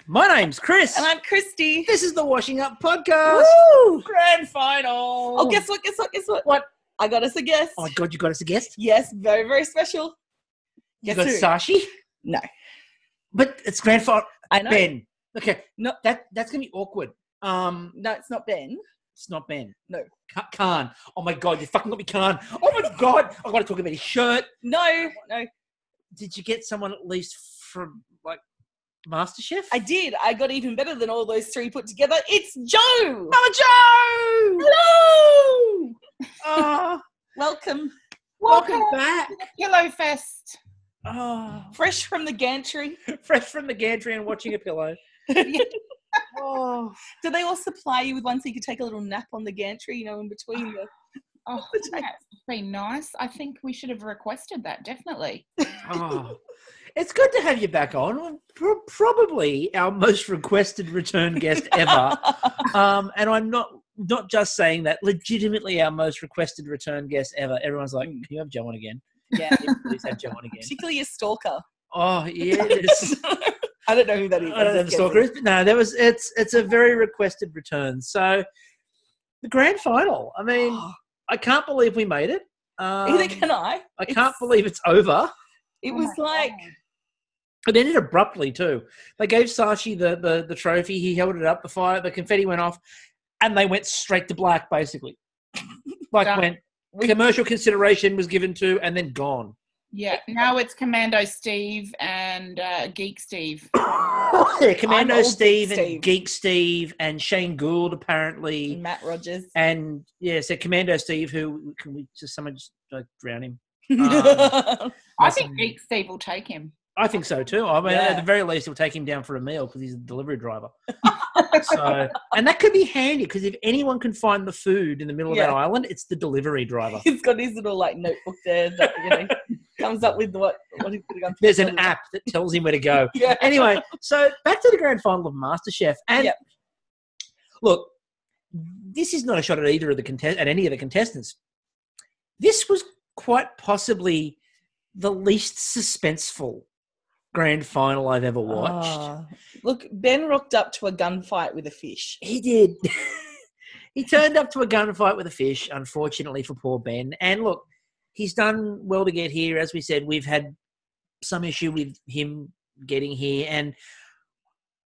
My name's Chris. And I'm Kristie. This is the Washing Up Podcast. Woo! Grand final. Oh, guess what? What? I got us a guest. Oh, my God, you got us a guest? Yes, very, very special. You Guess got who? Sashi? No. But it's grand final. I know. Ben. Okay. No. That's going to be awkward. No, it's not Ben. It's not Ben. No. Khan. Oh, my God, you fucking got me Khan. Oh, my God. I've got to talk about his shirt. No. Did you get someone at least from, like, Masterchef? I did. I got even better than all those three put together. It's Jo! Mumma Jo! Hello! Oh, Welcome. welcome back. Pillow Fest. Oh, Fresh from the gantry. fresh from the gantry and watching a pillow. Oh. Do they all supply you with one so you could take a little nap on the gantry, in between the... Oh, that's been nice. I think we should have requested that, definitely. Oh, it's good to have you back on. Probably our most requested return guest ever. And I'm not just saying that, legitimately our most requested return guest ever. Everyone's like, can you have Jo on again? Yeah. Please have Jo on again. Particularly a stalker. Oh, yes. I don't know who that is. I don't know who the stalker is, but no, it's a very requested return. So the grand final, I mean, I can't believe we made it. Either can I. I can't believe it's over. It was like... It ended abruptly too. They gave Sashi the trophy. He held it up. The confetti went off, and they went straight to black, basically. When commercial consideration was given to, and then gone. Yeah, now it's Commando Steve and Geek Steve. Yeah, Commando Steve and Steve. Geek Steve and Shane Gould apparently. Matt Rogers. And yeah, so Commando Steve, who can we just someone just drown him? I think Geek Steve will take him. I think so too. I mean, Yeah. at the very least, he'll take him down for a meal because he's a delivery driver. So, and that could be handy because if anyone can find the food in the middle of that island, it's the delivery driver. He's got his little notebook there that comes up with what he's putting on. There's an app that tells him where to go. Yeah. Anyway, so back to the grand final of MasterChef. And look, this is not a shot at either of the at any of the contestants. This was quite possibly the least suspenseful grand final I've ever watched. Look, Ben rocked up to a gunfight with a fish. He did. He turned up to a gunfight with a fish, unfortunately for poor Ben. And look, he's done well to get here. As we said, we've had some issue with him getting here. And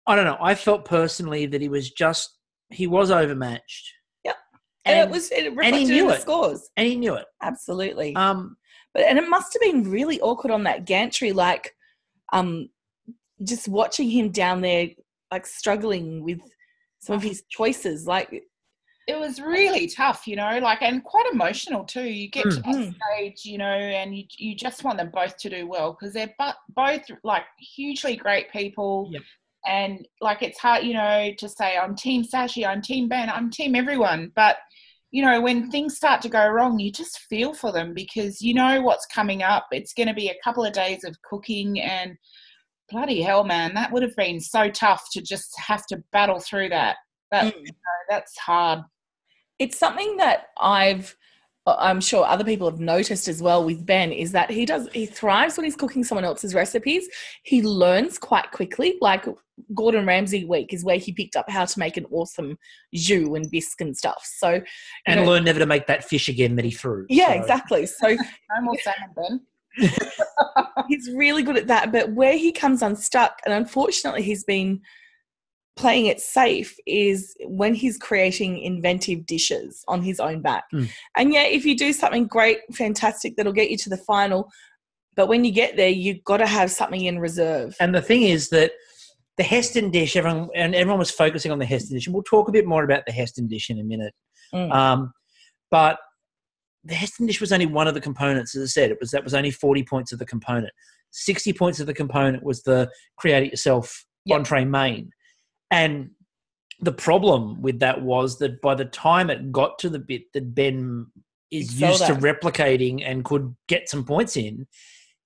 I don't know, I felt personally that he was overmatched. Yep. And it reflected in the scores. And he knew it. Absolutely. And it must have been really awkward on that gantry, just watching him down there, struggling with some of his choices. It was really tough, and quite emotional too. You get to that stage, and you just want them both to do well because they're both hugely great people. Yep. And it's hard, to say I'm Team Sashi, I'm Team Ben, I'm Team everyone. But, when things start to go wrong, you just feel for them because you know what's coming up. It's going to be a couple of days of cooking and bloody hell, man, that would have been so tough to just have to battle through that. That's hard. It's something that I'm sure other people have noticed as well with Ben is that he thrives when he's cooking someone else's recipes. He learns quite quickly. Gordon Ramsay week is where he picked up how to make an awesome jus and bisque and stuff. So, and learn never to make that fish again that he threw. Yeah, exactly. So no more salmon, Ben. He's really good at that. But where he comes unstuck, and unfortunately he's been playing it safe, is when he's creating inventive dishes on his own back. And if you do something great, fantastic, that'll get you to the final. But when you get there, you've got to have something in reserve. And the thing is that the Heston dish, everyone was focusing on the Heston dish, and we'll talk a bit more about the Heston dish in a minute. But the Heston dish was only one of the components, as I said. That was only 40 points of the component. 60 points of the component was the create it yourself entree main. And the problem with that was that by the time it got to the bit that Ben is used to replicating and could get some points in,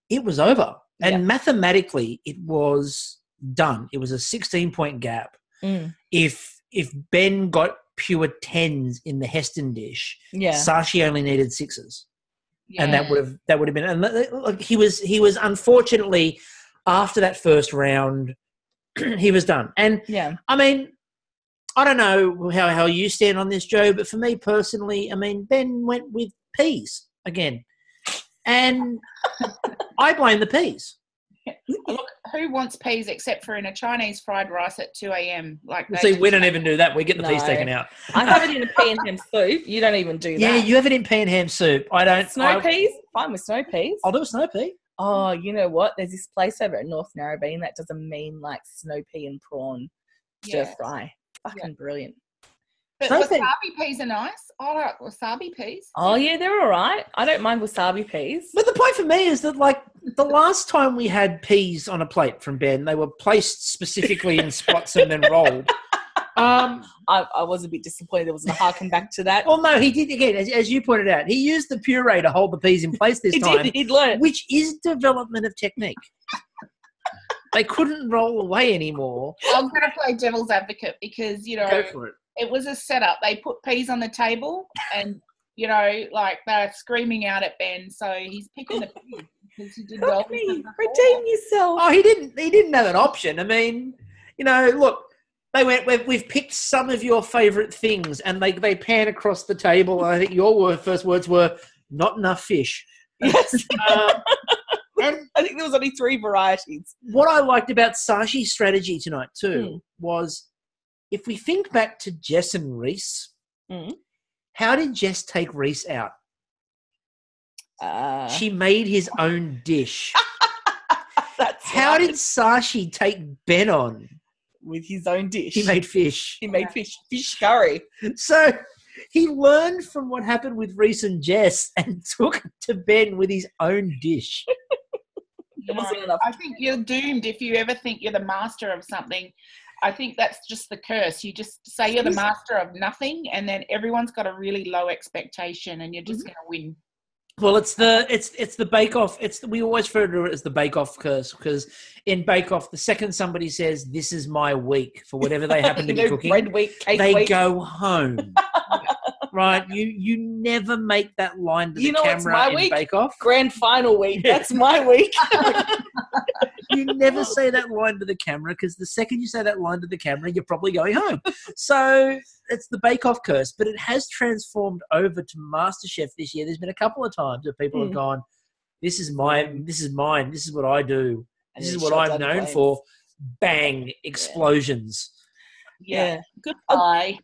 it was over. And mathematically, it was done. It was a 16-point gap. If Ben got pure 10s in the Heston dish, Sashi only needed 6s. And that would have been, and he was unfortunately, after that first round, he was done. And Yeah. I mean, I don't know how you stand on this, Joe, but for me personally, I mean, Ben went with peas again. And I blame the peas. Look, who wants peas except for in a Chinese fried rice at 2 a.m.? Like, See, we don't even do that. We get the peas taken out. I have it in a pea and ham soup. You don't even do that. Yeah, you have it in pea and ham soup. I don't. Snow peas? Fine with snow peas. I'll do a snow pea. Oh, you know what? There's this place over at North Narrabeen that does a mean like snow pea and prawn stir fry. Fucking brilliant. But wasabi peas are nice. I like wasabi peas. Oh, yeah, they're all right. I don't mind wasabi peas. But the point for me is that, like, the last time we had peas on a plate from Ben, they were placed specifically in spots and then rolled. I was a bit disappointed there wasn't a harken back to that. Well, no, he did, again, as you pointed out, he used the puree to hold the peas in place this time. He'd learned. Which is development of technique. They couldn't roll away anymore. I'm going to play devil's advocate because, you know, go for it. It was a setup. They put peas on the table and, you know, like they're screaming out at Ben. So he's picking the peas because he did well. Redeem yourself. Oh, he didn't have an option. I mean, you know, look, they went, we've picked some of your favourite things, and they pan across the table. I think your first words were, not enough fish. Yes. And I think there was only 3 varieties. What I liked about Sashi's strategy tonight too was, if we think back to Jess and Reese, how did Jess take Reese out? She made his own dish. How did Sashi take Ben on? With his own dish. He made fish. He made fish curry. So he learned from what happened with Reese and Jess and took it to Ben with his own dish. I think you're doomed if you ever think you're the master of something. I think that's just the curse. You just say you're the master of nothing, and then everyone's got a really low expectation, and you're just going to win. Well, it's the Bake Off. We always refer to it as the Bake Off curse, because in Bake Off, the second somebody says, "This is my week," for whatever they happen to be cooking, bread week, cake they week. go home. Right? You never make that line to the camera in Bake Off. Grand final week. Yeah. That's my week. You never say that line to the camera, because the second you say that line to the camera, you're probably going home. So it's the Bake Off curse, but it has transformed over to MasterChef this year. There's been a couple of times where people have gone, this is mine, this is what I do, this is what I'm known for. Bang, explosions. Yeah. Goodbye.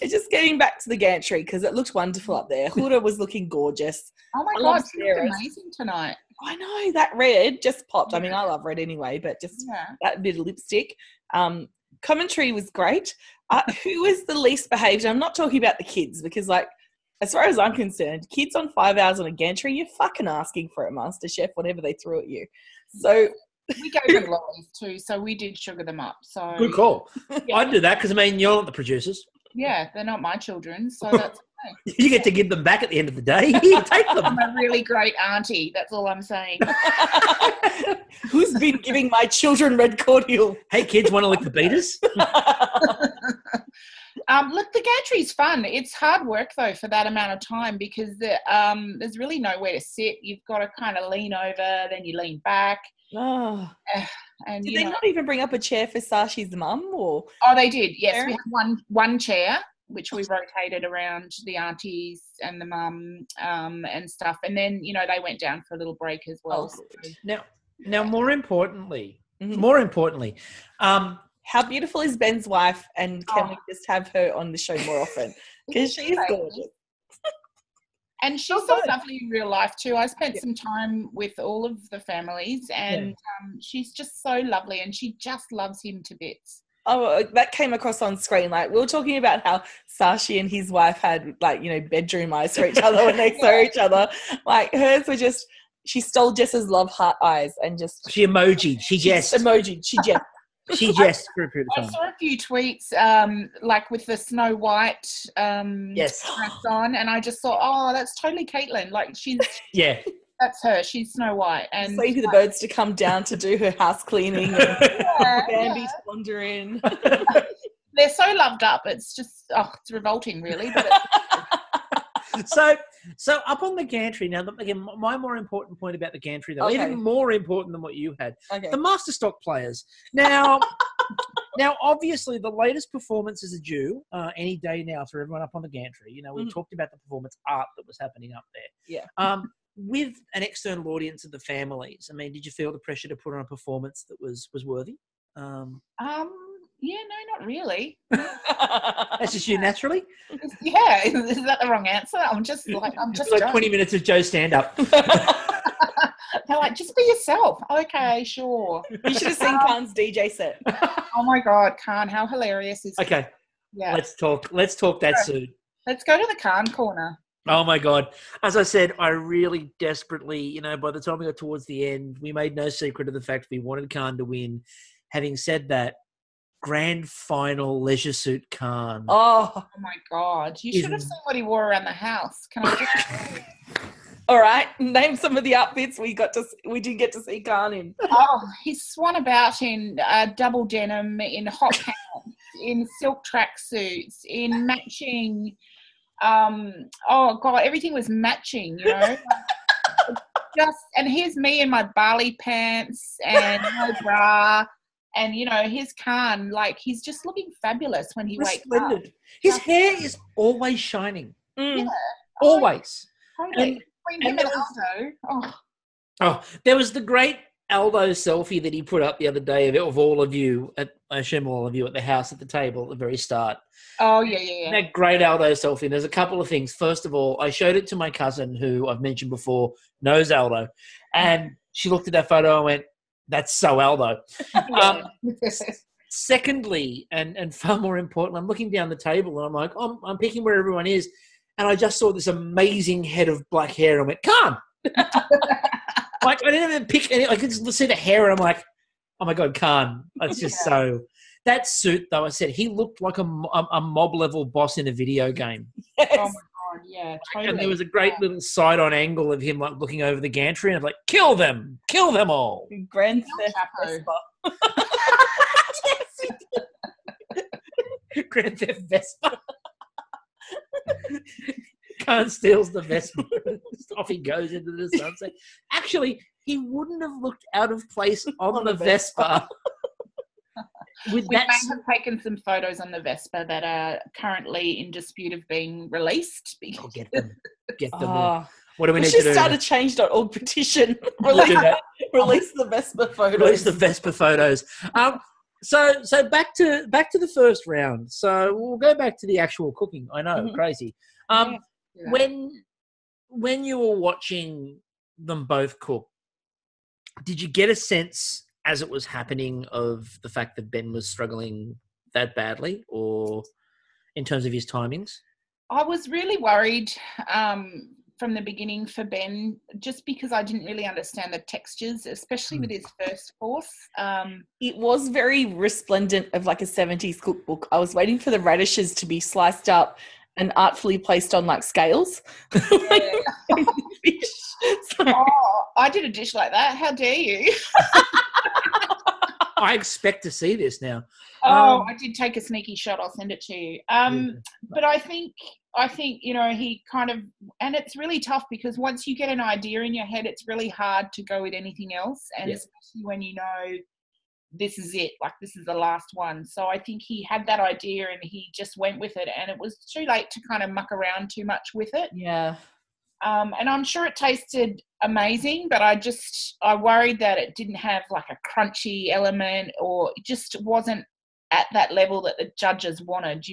Just getting back to the gantry, because it looked wonderful up there. Huda was looking gorgeous. Oh my God, she looked amazing tonight. I know, that red just popped. I mean, I love red anyway, but just that bit of lipstick. Commentary was great. Who was the least behaved? I'm not talking about the kids, because, like, as far as I'm concerned, kids on 5 hours on a gantry, you're fucking asking for it, MasterChef, whatever they threw at you. So we gave them lollies too, so we did sugar them up. So good call. I'd do that, because, I mean, you're not the producers. Yeah, they're not my children, so that's okay. You get to give them back at the end of the day. Here, take them. I'm a really great auntie. That's all I'm saying. Who's been giving my children red cordial? Hey, kids, want to lick the beaters? Look, the gantry's fun. It's hard work, though, for that amount of time, because there's really nowhere to sit. You've got to kind of lean over, then you lean back. Oh. And did they not even bring up a chair for Sashi's mum? Or? Oh, they did. Yes, we had one chair, which we rotated around the aunties and the mum and stuff. And then, you know, they went down for a little break as well. Oh, now, more importantly, how beautiful is Ben's wife, and can we just have her on the show more often? Because she is gorgeous. And she's so lovely in real life too. I spent some time with all of the families, and she's just so lovely, and she just loves him to bits. Oh, that came across on screen. Like, we were talking about how Sashi and his wife had, like, you know, bedroom eyes for each other when they saw each other. Like, hers were just, she stole Jess's love heart eyes and just... She emojied. She jest. She jest. She jest for a period of time. I saw a few tweets, like with the Snow White dress on, and I just thought, oh, that's totally Caitlin. Like, she's that's her. She's Snow White. And waiting for the birds to come down to do her house cleaning and Bambi to wander in. They're so loved up. It's just, it's revolting, really. But So up on the gantry now. Again, my more important point about the gantry, though, Okay. even more important than what you had, Okay. the master stock players. Now, obviously, the latest performances are due any day now for everyone up on the gantry. You know, we talked about the performance art that was happening up there. Yeah. With an external audience of the families, I mean, did you feel the pressure to put on a performance that was worthy? Yeah, no, not really. That's just you naturally. Yeah, is that the wrong answer? I'm just Like 20 minutes of Joe stand up. They're like, just be yourself. Okay, sure. You should have seen Khan's DJ set. Oh my God, Khan, how hilarious is Okay. Yeah. Let's talk that soon. Let's go to the Khan corner. Oh my God. As I said, I really desperately, by the time we got towards the end, we made no secret of the fact we wanted Khan to win. Having said that, grand final leisure suit Khan. Oh my God. You should have seen what he wore around the house. Can I just All right. Name some of the outfits we did get to see Khan in. Oh, he swung about in double denim, in hot pants, in silk tracksuits, in matching oh God, everything was matching, and here's me in my Bali pants and no bra. And, his Khan, like, he's just looking fabulous when he wakes up. His hair is always shining. Yeah. Always. Totally. Between him and Aldo. Oh, there was the great Aldo selfie that he put up the other day of all of you, I assume all of you at the house at the table at the very start. Oh, yeah. That great Aldo selfie. There's a couple of things. First of all, I showed it to my cousin who I've mentioned before, knows Aldo. And she looked at that photo and went, that's so Aldo. Secondly, and far more important, I'm looking down the table and I'm like, I'm picking where everyone is. And I just saw this amazing head of black hair and I went, Khan! Like, I didn't even pick any. I could just see the hair and I'm like, oh my God, Khan. It's just so. That suit, though, I said, he looked like a mob-level boss in a video game. Yes. Oh, my God, yeah, totally. And there was a great little side-on angle of him, like, looking over the gantry and I'm like, kill them all. Grand Theft Vespa. Grand Theft Vespa. Khan steals the Vespa. Off he goes into the sunset. Actually, he wouldn't have looked out of place on the Vespa. We may have taken some photos on the Vespa that are currently in dispute of being released. I'll get them. Oh. What do we need to do? We should start a change.org petition. Release the Vespa photos. Release the Vespa photos. So back to the first round. So we'll go back to the actual cooking. I know, crazy. When you were watching them both cook, did you get a sense as it was happening of the fact that Ben was struggling that badly, or in terms of his timings? I was really worried from the beginning for Ben, just because I didn't really understand the textures, especially with his first course. It was very resplendent of like a 70s cookbook. I was waiting for the radishes to be sliced up and artfully placed on like scales. Oh, I did a dish like that. How dare you? I expect to see this now. I did take a sneaky shot. I'll send it to you. But I think he kind of, and it's really tough because once you get an idea in your head, it's really hard to go with anything else, and especially when you know this is it, like this is the last one. So I think he had that idea and he just went with it, and it was too late to kind of muck around too much with it. Yeah. And I'm sure it tasted amazing, but I worried that it didn't have like a crunchy element, or it just wasn't at that level that the judges wanted,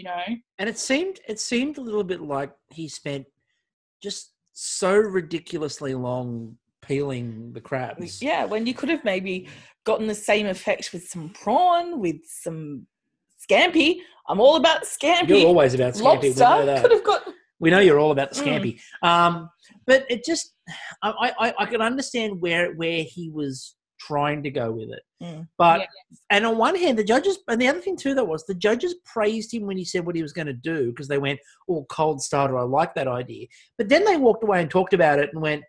And it seemed a little bit like he spent just so ridiculously long peeling the crabs. Yeah, when you could have maybe gotten the same effect with some prawn, with some scampi. I'm all about scampi. You're always about scampi. Lobster could have got. We know you're all about the scampi. But it just, I can understand where he was trying to go with it. But, and on one hand, the judges, and the other thing too, though, was the judges praised him when he said what he was going to do, because they went, oh, cold starter, I like that idea. But then they walked away and talked about it and went,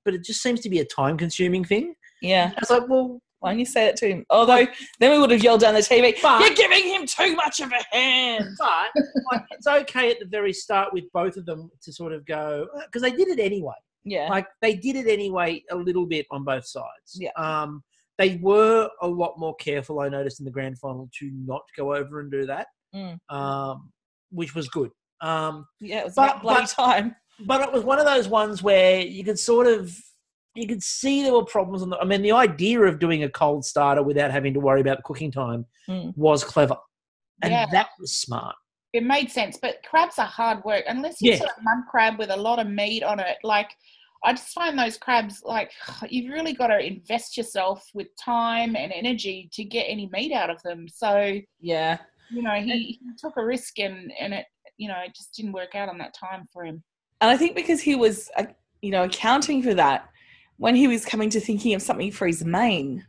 but it just seems to be a time consuming thing. Yeah. I was like, well, Why didn't you say it to him? Although then we would have yelled down the TV, you're giving him too much of a hand. But like, it's okay at the very start with both of them to sort of go, because they did it anyway. Yeah. Like they did it anyway a little bit on both sides. Yeah. They were a lot more careful, I noticed, in the grand final to not go over and do that, which was good. Yeah, it was about bloody time. But it was one of those ones where you could see there were problems. The idea of doing a cold starter without having to worry about the cooking time was clever. And that was smart. It made sense. But crabs are hard work. Unless you sort of mud crab with a lot of meat on it. Like, I just find those crabs, like, you've really got to invest yourself with time and energy to get any meat out of them. So, yeah, he took a risk and it, it just didn't work out on that time for him. And I think because he was, accounting for that, when he was coming to thinking of something for his main,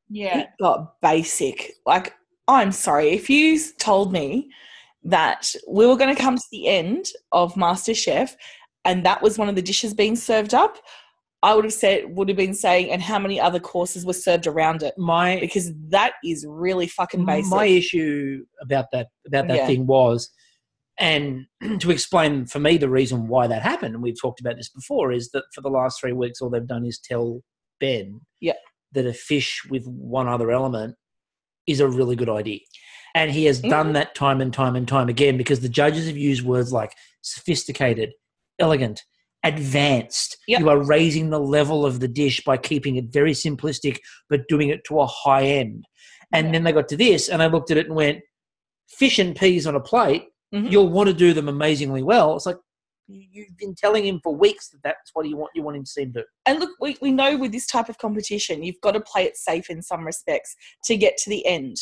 it got basic. Like, I'm sorry, if you told me that we were going to come to the end of MasterChef and that was one of the dishes being served up, I would have been saying, and how many other courses were served around it? Because that is really fucking basic. My issue about that thing was, and to explain for me the reason why that happened, and we've talked about this before, is that for the last 3 weeks all they've done is tell Ben that a fish with one other element is a really good idea. And he has done that time and time and time again, because the judges have used words like sophisticated, elegant, advanced. You are raising the level of the dish by keeping it very simplistic but doing it to a high end. And then they got to this and I looked at it and went, fish and peas on a plate, you'll want to do them amazingly well. It's like, you've been telling him for weeks that that's what you want him to seem to do. And look, we know with this type of competition, you've got to play it safe in some respects to get to the end.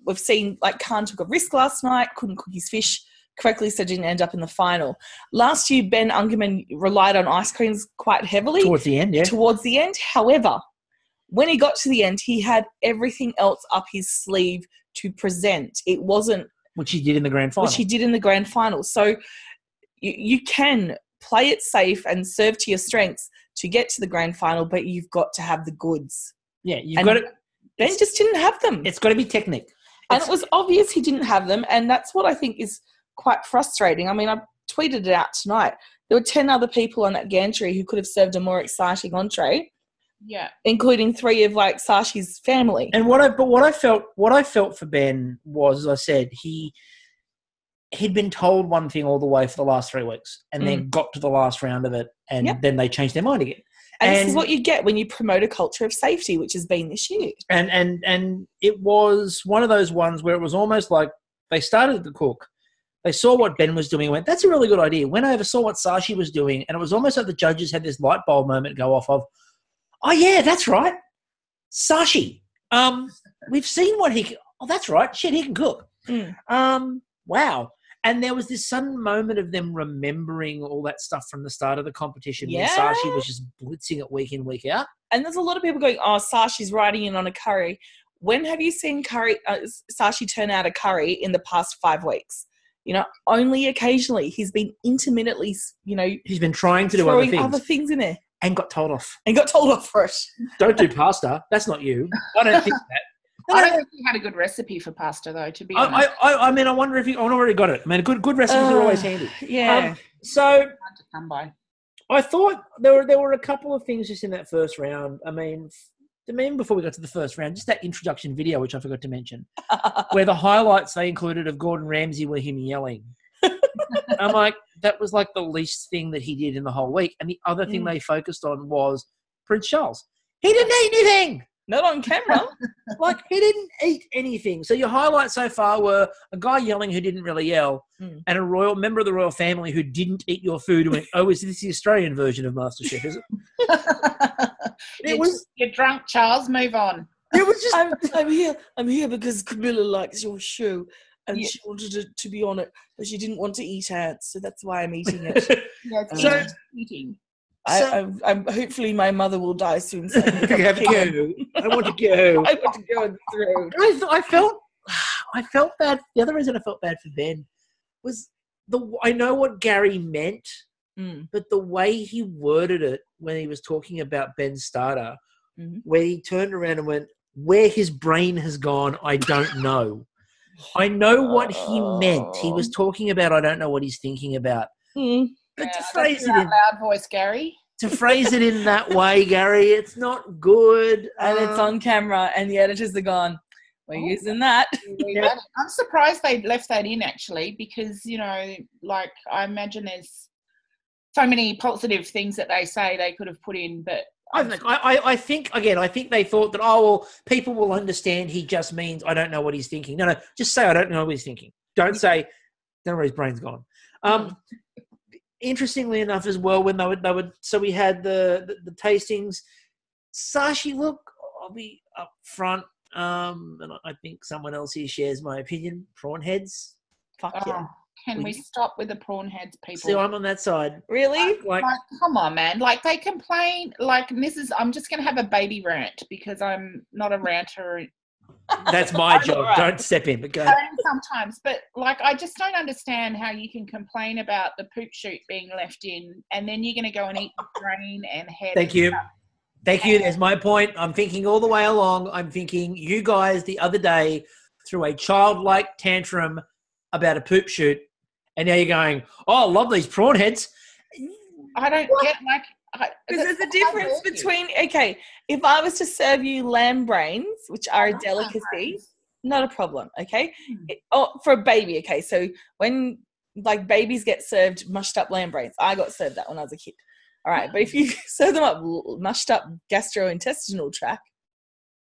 We've seen, like, Khan took a risk last night, couldn't cook his fish correctly, so didn't end up in the final. Last year, Ben Ungerman relied on ice creams quite heavily. Towards the end. However, when he got to the end, he had everything else up his sleeve to present. It wasn't... Which he did in the grand final. So you can play it safe and serve to your strengths to get to the grand final, but you've got to have the goods. Yeah, you've got it. Ben just didn't have them. It's got to be technique. And it was obvious he didn't have them, and that's what I think is quite frustrating. I mean, I tweeted it out tonight. There were 10 other people on that gantry who could have served a more exciting entree. Yeah, including 3 of, like, Saashi's family. And what I felt for Ben was, as I said, he'd been told one thing all the way for the last 3 weeks, and then got to the last round of it, and then they changed their mind again. And this is what you get when you promote a culture of safety, which has been this year. And it was one of those ones where it was almost like they started to cook. They saw what Ben was doing and went, that's a really good idea. Went over, saw what Saashi was doing, and it was almost like the judges had this light bulb moment go off of, oh, yeah, that's right. Saashi. We've seen what he can. Oh, that's right. Shit, he can cook. Wow. And there was this sudden moment of them remembering all that stuff from the start of the competition when Saashi was just blitzing it week in, week out. And there's a lot of people going, oh, Saashi's riding in on a curry. When have you seen Saashi turn out a curry in the past 5 weeks? Only occasionally. He's been intermittently, he's been trying to do other things in there. And got told off. For it. Don't do pasta. That's not you. I don't think that. I don't think he had a good recipe for pasta, though, to be honest. I wonder if he already got it. I mean, good recipes are always handy. Yeah. So hard to come by. I thought there were a couple of things just in that first round. I mean, before we got to the first round, just that introduction video, which I forgot to mention, where the highlights they included of Gordon Ramsay were him yelling. I'm like, that was like the least thing that he did in the whole week. And the other thing they focused on was Prince Charles. He didn't eat anything. Not on camera. Like, he didn't eat anything. So your highlights so far were a guy yelling who didn't really yell, and a royal member of the royal family who didn't eat your food and went, oh, is this the Australian version of MasterChef, is it? You're drunk, Charles. Move on. It was just... I'm here because Camilla likes your shoe. And she wanted it to be on it, but she didn't want to eat ants, so that's why I'm eating it. Eating. I'm hopefully my mother will die soon. So I want to go. I want to go on the road. I felt bad. The other reason I felt bad for Ben was I know what Gary meant, but the way he worded it when he was talking about Ben's starter where he turned around and went, where his brain has gone, I don't know. I know what he meant. He was talking about, I don't know what he's thinking about. But to phrase it in loud voice, Gary. To phrase it in that way, Gary, it's not good. And it's on camera, and the editors are gone, we're using that. I'm surprised they left that in, actually, because, you know, like, I imagine there's so many positive things that they say they could have put in, but I think they thought that, oh, well, people will understand he just means I don't know what he's thinking. No, just say I don't know what he's thinking. Don't say, don't know where his brain's gone. Interestingly enough as well, when they would so we had the tastings. Sashi, look, I'll be up front, and I think someone else here shares my opinion. Prawn heads. Fuck yeah. Can we stop with the prawn heads, people? See, I'm on that side. Really? Like, come on, man. Like, they complain. Like, I'm just going to have a baby rant because I'm not a ranter. That's my job. Right. Don't step in. But go. Sometimes, but like, I just don't understand how you can complain about the poop chute being left in, and then you're going to go and eat the brain and head. Thank you. There's my point. I'm thinking all the way along. I'm thinking you guys the other day threw a childlike tantrum about a poop chute, and now you're going, "Oh, I love these prawn heads." I don't get like. Because there's a difference between, okay, if I was to serve you lamb brains, which are a delicacy, not a problem, okay? For a baby, okay, so when, like, babies get served mushed up lamb brains, I got served that when I was a kid. All right, but if you serve them up mushed up gastrointestinal tract,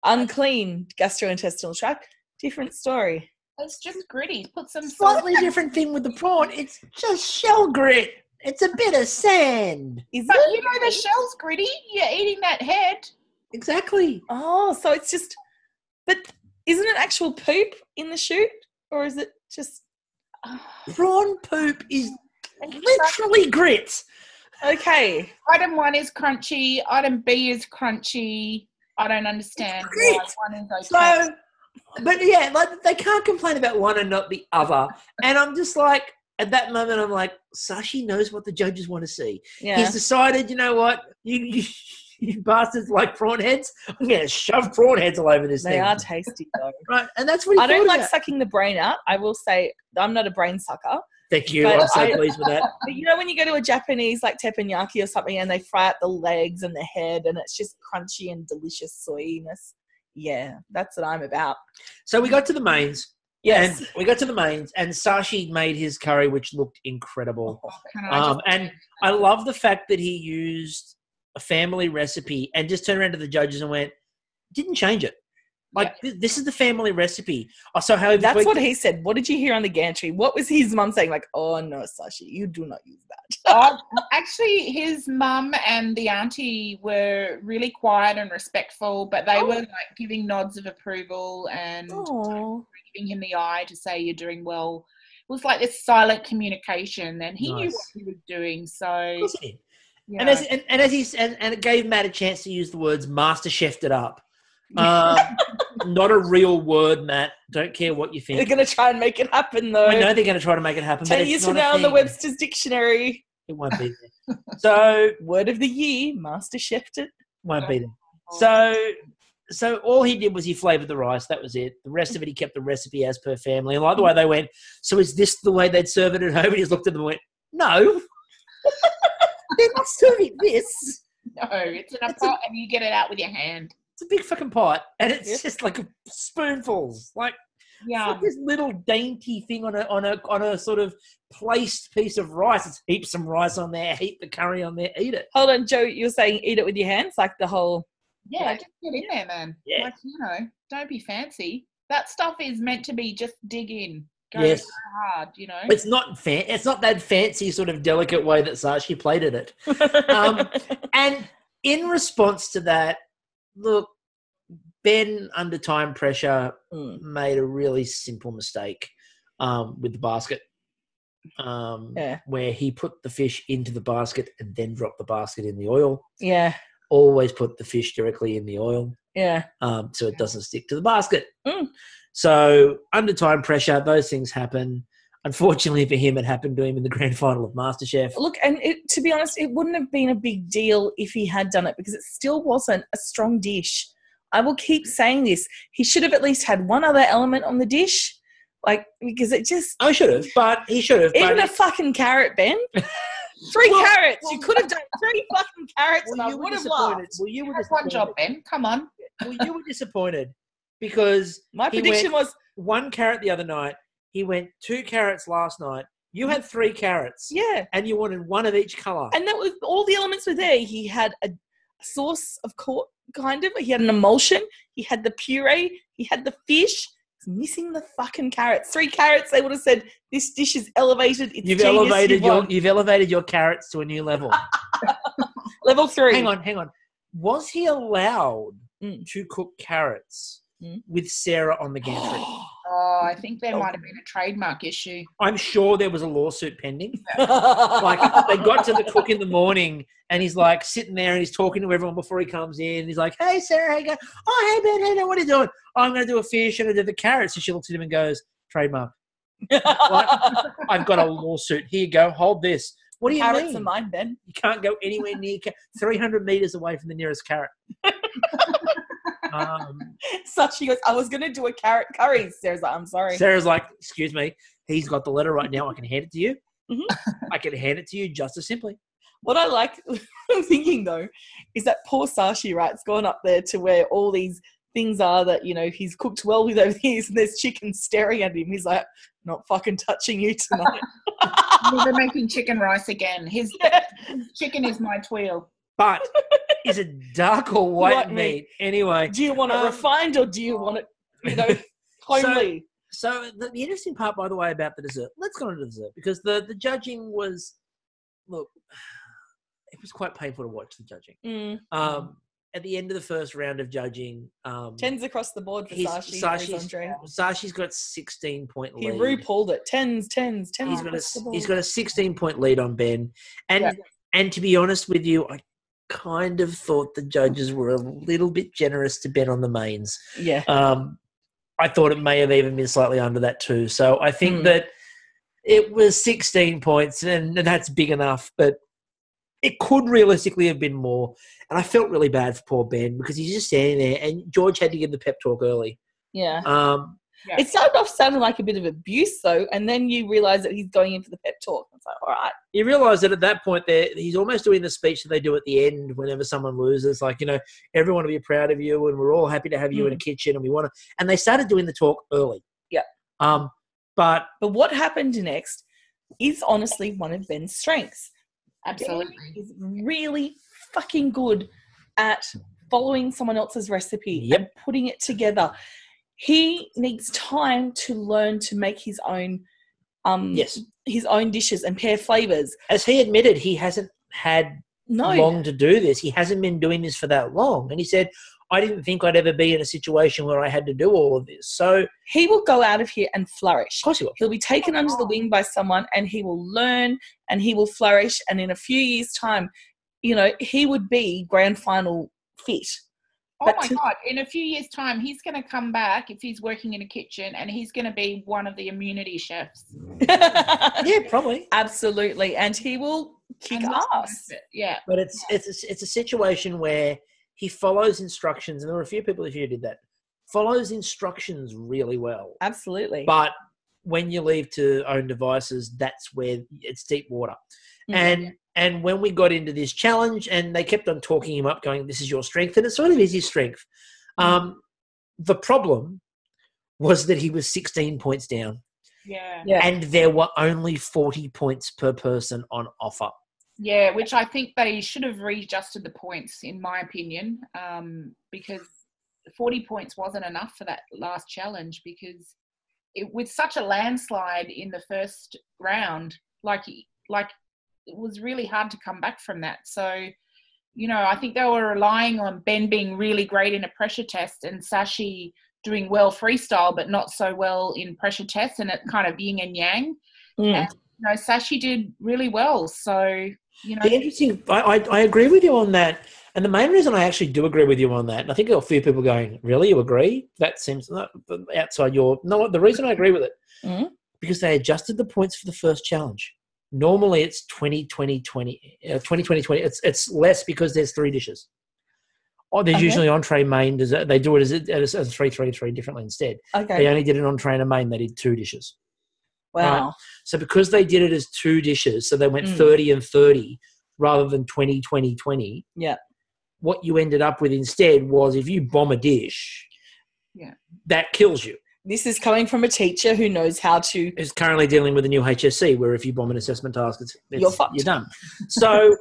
unclean gastrointestinal tract, different story. It's just gritty. Put some slightly different thing with the prawn. It's just shell grit. It's a bit of sand. You know the shell's gritty. You're eating that head. Exactly. Oh, so it's just... But isn't it actual poop in the chute? Or is it just... Prawn poop is literally grit. Okay. Item 1 is crunchy. Item B is crunchy. I don't understand why one is okay. So, but yeah, like, they can't complain about one and not the other. And I'm just like... At that moment, I'm like, Sashi knows what the judges want to see. Yeah. He's decided, you know what, you bastards like prawn heads. I'm going to shove prawn heads all over this thing. They are tasty, though. Right, and that's what I don't like sucking the brain out. I will say I'm not a brain sucker. Thank you. I'm so pleased with that. But you know when you go to a Japanese, like teppanyaki or something, and they fry out the legs and the head, and it's just crunchy and delicious soyiness? Yeah, that's what I'm about. So we got to the mains. Yes. And we got to the mains, and Sashi made his curry, which looked incredible. And I love the fact that he used a family recipe and just turned around to the judges and went, didn't change it. Like, this is the family recipe. So how that's what he said. What did you hear on the gantry? What was his mum saying? Like, oh, no, Sashi, you do not use that. Actually, his mum and the auntie were really quiet and respectful, but they were, like, giving nods of approval and giving him the eye to say you're doing well. It was like this silent communication, and he knew what he was doing. So, of course he did. And as he said, and it gave Matt a chance to use the words "Masterchefed it up." Not a real word, Matt. Don't care what you think. They're going to try and make it happen, though. I know they're going to try to make it happen. 10 years from now on the Webster's Dictionary. It won't be there. So, word of the year, Masterchefed it. Won't be there. So all he did was he flavoured the rice. That was it. The rest of it, he kept the recipe as per family. And like the way they went, so is this the way they'd serve it at home? And he just looked at them and went, no. They're not serving this. No, it's in a pot and you get it out with your hand. It's a big fucking pot, and it's just like spoonfuls. Like, it's like this little dainty thing on a sort of placed piece of rice. It's heap some rice on there, heap the curry on there, eat it. Hold on, Joe, you're saying eat it with your hands, like the whole... Yeah, just get in there, man. Yeah. Like, you know, don't be fancy. That stuff is meant to be just dig in. Go so hard, you know. It's not it's not that fancy sort of delicate way that Sashi plated it. And in response to that, look, Ben, under time pressure, made a really simple mistake with the basket, where he put the fish into the basket and then dropped the basket in the oil. Yeah. Always put the fish directly in the oil. Yeah. So it doesn't stick to the basket. So under time pressure, those things happen. Unfortunately for him, it happened to him in the grand final of MasterChef. Look, and to be honest, it wouldn't have been a big deal if he had done it because it still wasn't a strong dish. I will keep saying this. He should have at least had one other element on the dish, because it just... I should have, but he should have. Even a fucking carrot, Ben. 3 carrots. You could have done 3 fucking carrots and I would have laughed. Well, you were disappointed. One job, Ben. Come on. Well, you were disappointed because my prediction was 1 carrot the other night. He went 2 carrots last night. You had 3 carrots. Yeah. And you wanted 1 of each colour. And that was all the elements were there. He had a sauce of kind of. He had an emulsion. He had the puree. He had the fish. He's missing the fucking carrots. 3 carrots, they would have said, this dish is elevated. It's you've elevated your carrots to a new level. Level 3. Hang on. Was he allowed to cook carrots with Sarah on the gantry? Oh, I think there might have been a trademark issue. I'm sure there was a lawsuit pending. They got to the cook in the morning and he's sitting there and he's talking to everyone before he comes in. He's like, hey, Sarah, how you going? Oh, hey, Ben, hey, what are you doing? Oh, I'm going to do a fish and I do the carrots. And she looks at him and goes, trademark. I've got a lawsuit. Here you go. Hold this. What do you mean? Carrots are mine, Ben. You can't go anywhere near 300 metres away from the nearest carrot. So she goes, I was going to do a carrot curry. Sarah's like, I'm sorry. Sarah's like, excuse me, he's got the letter right now. I can hand it to you. Mm-hmm. I can hand it to you just as simply. What I like thinking, though, is that poor Sashi, right, it's gone up there to where all these things are that, he's cooked well with over the years and there's chicken staring at him. He's like, not fucking touching you tonight. Never making chicken rice again. His chicken is my tweel. But is it dark or white meat? Anyway. Do you want it refined or do you want it, homely? So the interesting part, by the way, about the dessert, let's go into the dessert because the judging was, look, it was quite painful to watch the judging. At the end of the first round of judging, 10s across the board for Sashi. Sashi's got 16-point lead. He RuPauled it. 10s. He's got a 16-point lead on Ben, and to be honest with you, I kind of thought the judges were a little bit generous to Ben on the mains. Yeah. I thought it may have even been slightly under that too. So I think that it was 16 points, and that's big enough, but it could realistically have been more. And I felt really bad for poor Ben because he's just standing there and George had to give the pep talk early. Yeah. It started off sounding like a bit of abuse, though, and then you realise that he's going in for the pep talk. It's like, all right. You realise that at that point, he's almost doing the speech that they do at the end whenever someone loses, like, everyone will be proud of you and we're all happy to have you in a kitchen and we want to. And they started doing the talk early. Yeah. But what happened next is honestly one of Ben's strengths. Absolutely. Ben is really fucking good at following someone else's recipe and putting it together. He needs time to learn to make his own his own dishes and pair flavors. As he admitted, he hasn't had long to do this. He hasn't been doing this for that long. And he said, I didn't think I'd ever be in a situation where I had to do all of this. So he will go out of here and flourish. Of course he will. He'll be taken under the wing by someone and he will learn and he will flourish. And in a few years' time, he would be grand final fit. Oh my God, in a few years' time, he's going to come back if he's working in a kitchen and he's going to be one of the immunity chefs. Yeah, probably. Absolutely. And he will kick ass. Yeah. But it's a situation where he follows instructions, and there were a few people who did that, follows instructions really well. Absolutely. But when you leave to own devices, that's where it's deep water. Mm-hmm. And when we got into this challenge and they kept on talking him up going, this is your strength, and it sort of is his strength. The problem was that he was 16 points down. Yeah. And there were only 40 points per person on offer. Yeah, which I think they should have readjusted the points, in my opinion, because 40 points wasn't enough for that last challenge because with such a landslide in the first round, it was really hard to come back from that. So, I think they were relying on Ben being really great in a pressure test and Sashi doing well freestyle, but not so well in pressure tests, and it kind of yin and yang. And, Sashi did really well. So, The interesting, I agree with you on that. And the main reason I actually do agree with you on that, and I think there are a few people going, really, you agree? That seems outside your, no, the reason I agree with it Because they adjusted the points for the first challenge. Normally it's 20, 20, 20, 20, 20, 20. It's less because there's 3 dishes. Or there's usually entree, main. They do it as 3, 3, 3 differently instead. Okay. They only did an entree and a main. They did 2 dishes. Wow. Right? So because they did it as 2 dishes, so they went 30 and 30 rather than 20, 20, 20. Yeah. What you ended up with instead was if you bomb a dish, that kills you. This is coming from a teacher who knows how to... Is currently dealing with a new HSC where if you bomb an assessment task, you're fucked. You're done. So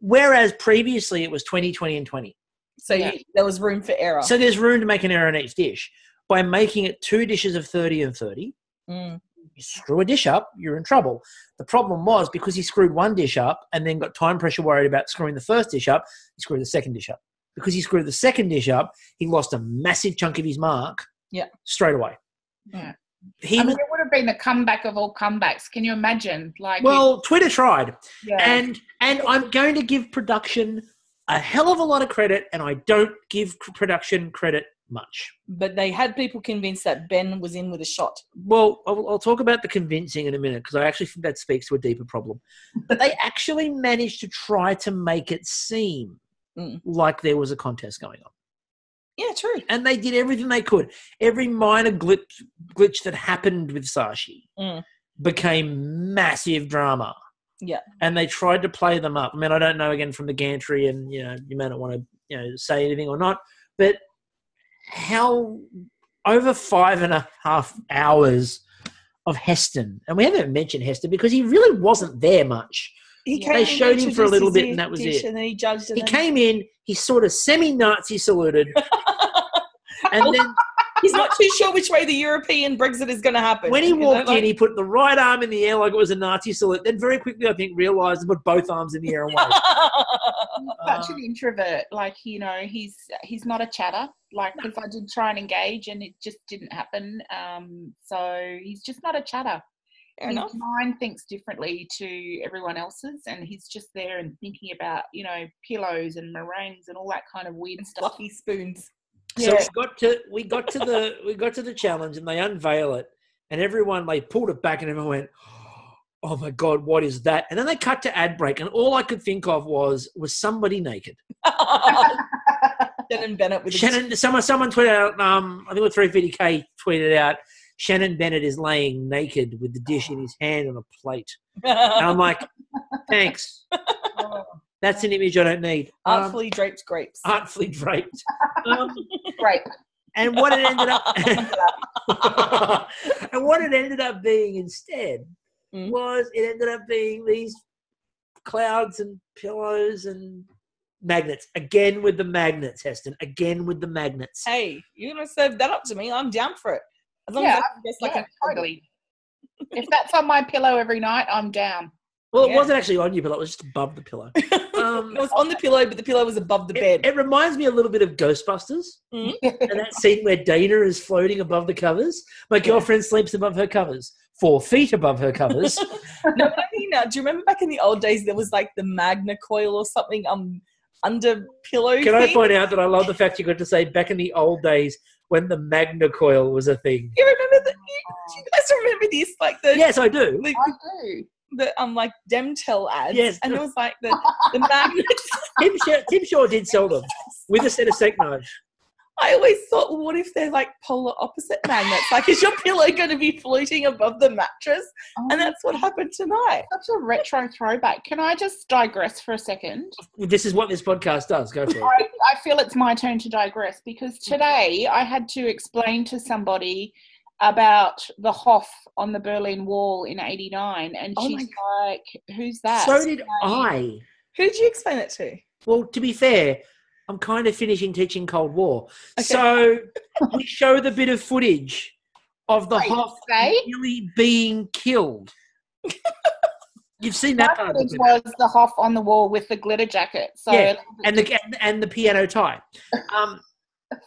whereas previously it was 20, 20 and 20. So there was room for error. So there's room to make an error in each dish. By making it 2 dishes of 30 and 30, you screw a dish up, you're in trouble. The problem was because he screwed one dish up and then got time pressure worried about screwing the first dish up, he screwed the second dish up. Because he screwed the second dish up, he lost a massive chunk of his mark straight away. Yeah. It would have been the comeback of all comebacks. Can you imagine? Twitter tried. Yeah. And I'm going to give production a hell of a lot of credit, and I don't give production credit much. But they had people convinced that Ben was in with a shot. Well, I'll talk about the convincing in a minute because I actually think that speaks to a deeper problem. But they actually managed to try to make it seem like there was a contest going on. Yeah, true. And they did everything they could. Every minor glitch that happened with Sashi became massive drama. Yeah. And they tried to play them up. I mean, I don't know, again, from the gantry, and, you may not want to, say anything or not, but how over 5.5 hours of Heston, and we haven't mentioned Heston because he really wasn't there much. They showed him for a little bit and that was it. And then he judged it. He came in, he sort of semi-Nazi saluted. And then he's not too sure which way the European Brexit is going to happen. When he walked in, he put the right arm in the air like it was a Nazi salute. Then very quickly, I think, realised to put both arms in the air and waved. Such an introvert. He's not a chatter. Because I did try and engage and it just didn't happen. So he's just not a chatter. His mind thinks differently to everyone else's, and he's just there and thinking about, pillows and meringues and all that kind of weird stuff. Fluffy spoons. So we got to the challenge, and they unveil it, and everyone, they pulled it back, and everyone went, "Oh my God, what is that?" And then they cut to ad break, and all I could think of was somebody naked. Shannon Bennett with someone tweeted out. I think it was 350K tweeted out. Shannon Bennett is laying naked with the dish in his hand on a plate. And I'm like, thanks. That's an image I don't need. Artfully draped grapes. Artfully draped. Grape. And what it ended up being instead was it ended up being these clouds and pillows and magnets. Again with the magnets, Heston. Again with the magnets. Hey, you're going to serve that up to me. I'm down for it. As long as totally. If that's on my pillow every night, I'm down. Well, it wasn't actually on your pillow. It was just above the pillow. It was on the pillow, but the pillow was above the bed. It reminds me a little bit of Ghostbusters. And that scene where Dana is floating above the covers. My girlfriend sleeps above her covers. 4 feet above her covers. No, but I mean, do you remember back in the old days there was like the Magna coil or something under pillow Can I point out that I love the fact you got to say back in the old days when the Magna coil was a thing. You remember that? Do you guys remember this? Yes, I do. I do. The Demtel ads. Yes. And it was like the magnets. Tim Shaw did sell them with a set of steak knives. I always thought, well, what if they're like polar opposite magnets? Is your pillow going to be floating above the mattress? And that's what happened tonight. Such a retro throwback. Can I just digress for a second? This is what this podcast does. Go for it. I feel it's my turn to digress because today I had to explain to somebody about the Hoff on the Berlin Wall in 89, and she's like, who's that? So did I. Who did you explain it to? Well, to be fair, I'm kind of finishing teaching Cold War. Okay. So we show the bit of footage of the Hoff really being killed. You've seen that part. It was the Hoff on the wall with the glitter jacket. So and the piano tie.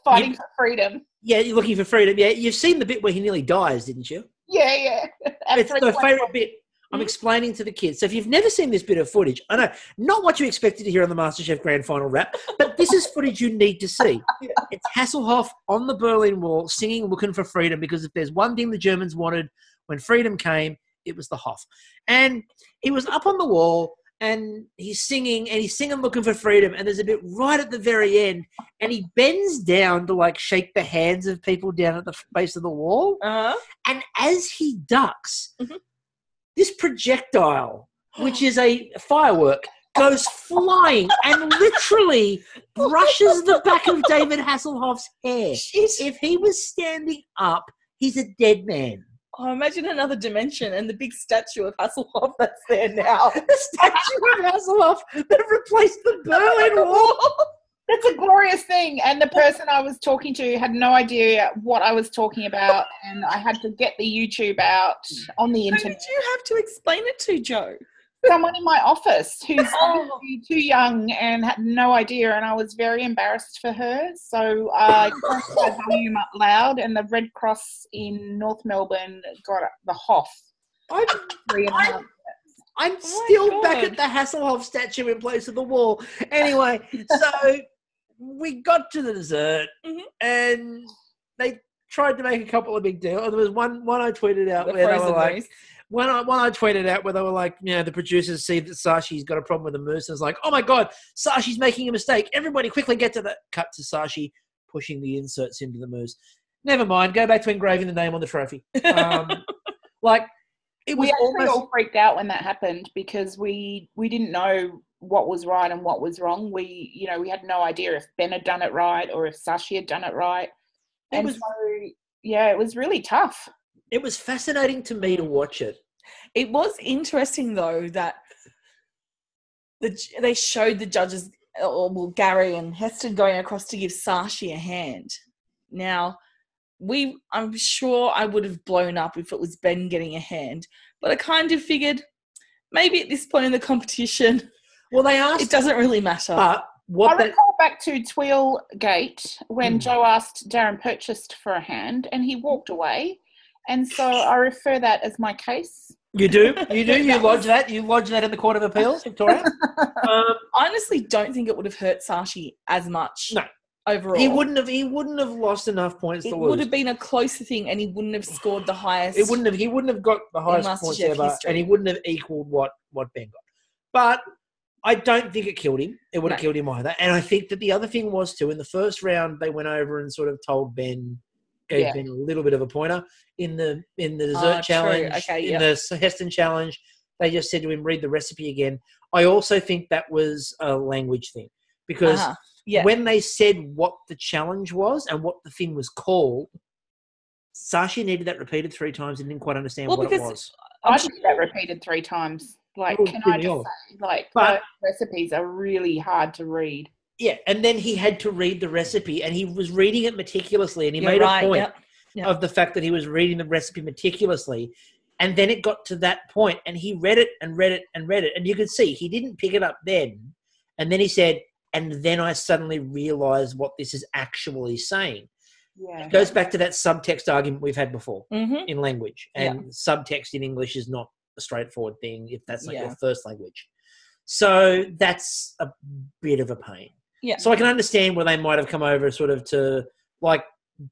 Fighting for freedom. Yeah, you're looking for freedom. Yeah, you've seen the bit where he nearly dies, didn't you? Yeah. It's my favourite bit. I'm explaining to the kids. So if you've never seen this bit of footage, I know, not what you expected to hear on the Masterchef Grand Final wrap, but this is footage you need to see. It's Hasselhoff on the Berlin Wall singing Looking for Freedom, because if there's one thing the Germans wanted When freedom came, it was the Hoff. And he was up on the wall and he's singing looking for freedom. And there's a bit right at the very end and he bends down to like shake the hands of people down at the base of the wall. And as he ducks, this projectile, which is a firework, goes flying and literally brushes the back of David Hasselhoff's hair. If he was standing up, he's a dead man. Oh, imagine another dimension and the big statue of Hasselhoff that's there now. The statue of Hasselhoff that replaced the Berlin Wall. That's a glorious thing. And the person I was talking to had no idea what I was talking about, and I had to get the YouTube out on the internet. Who did you have to explain it to, Joe? Someone in my office who's too young and had no idea, and I was very embarrassed for her. So I turned the volume up loud, and the Red Cross in North Melbourne got the Hoff. I'm still back at the Hasselhoff statue in place of the wall. Anyway, so we got to the dessert, and they tried to make a couple of big deals. There was one I tweeted out where they were like, One I tweeted out where they were like, the producers see that Saashi's got a problem with the mousse. And it's like, oh my God, Saashi's making a mistake. Everybody quickly get to the cut to Saashi pushing the inserts into the mousse. Never mind. Go back to engraving the name on the trophy. It was we actually all freaked out when that happened because we didn't know what was right and what was wrong. We had no idea if Ben had done it right or if Saashi had done it right. It was really tough. It was fascinating to me to watch it. It was interesting, though, that they showed the judges, Gary and Heston, going across to give Saashi a hand. Now, I'm sure I would have blown up if it was Ben getting a hand, but I kind of figured maybe at this point in the competition, they asked, it doesn't really matter. I recall back to Tweel Gate when Joe asked Darren Purchased for a hand and he walked away. And so I refer that as my case. You do? You lodge that? You lodge that in the Court of Appeals, Victoria? I honestly don't think it would have hurt Saashi as much. No. Overall. He wouldn't have lost enough points to lose. It would have been a closer thing and he wouldn't have scored the highest. He wouldn't have got the highest points ever history. And he wouldn't have equaled what Ben got. But I don't think it killed him. It would have killed him either. And I think that the other thing was too, in the first round they went over and sort of told Ben, gave Ben a little bit of a pointer in the dessert challenge, in the Heston challenge. They just said to him, read the recipe again. I also think that was a language thing because when they said what the challenge was and what the thing was called, Saashi needed that repeated 3 times and didn't quite understand what it was. I did that repeated 3 times. Can I just say, both recipes are really hard to read. Yeah, and then he had to read the recipe, and he was reading it meticulously, and he made a point of the fact that he was reading the recipe meticulously, and then it got to that point, and he read it and read it and read it, and you could see he didn't pick it up then, and then he said, and then I suddenly realised what this is actually saying. Yeah. It goes back to that subtext argument we've had before in language, and subtext in English is not a straightforward thing if that's not your first language. So that's a bit of a pain. Yeah. So I can understand where they might have come over sort of to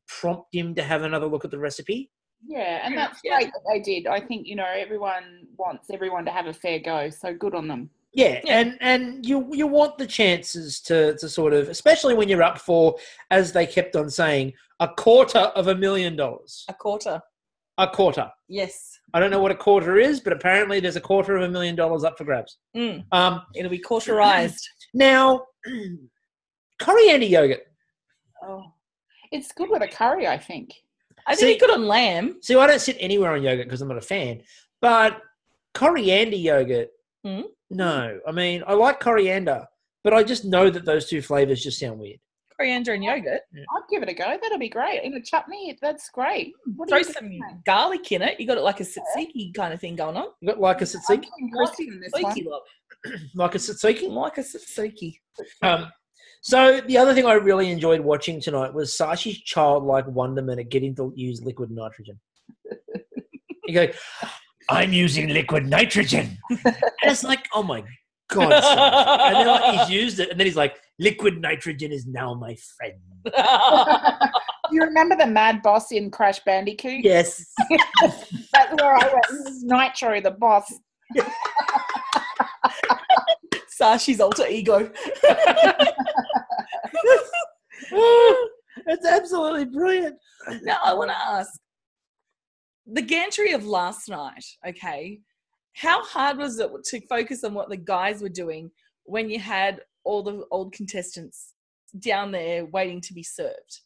prompt him to have another look at the recipe. Yeah, and that's great that they did. I think, everyone wants everyone to have a fair go, so good on them. Yeah. And you want the chances to sort of, especially when you're up for, as they kept on saying, $250,000. A quarter. Yes. I don't know what a quarter is, but apparently there's $250,000 up for grabs. It'll be quarterized. Now, coriander yogurt. Oh, it's good with a curry, I think. I think it's good on lamb. See, I don't sit anywhere on yogurt because I'm not a fan. But coriander yogurt, no. I mean, I like coriander, but I just know that those two flavors just sound weird. Coriander and yogurt. I'd give it a go. That'll be great. In a chutney, that's great. Throw some garlic in it. You got it like a tzatziki kind of thing going on. You got like a tzatziki? Kristie in this one. Like a tzatziki? Like a tzatziki. So the other thing I really enjoyed watching tonight was Saashi's childlike wonderment at getting to use liquid nitrogen. You go, I'm using liquid nitrogen. And it's like, oh my God. And then he's used it, and then he's like, liquid nitrogen is now my friend. You remember the mad boss in Crash Bandicoot? Yes. That's where I went. This is Nitro, the boss. Sashi's alter ego. That's absolutely brilliant. Now, I want to ask, the gantry of last night, okay, how hard was it to focus on what the guys were doing when you had all the old contestants down there waiting to be served?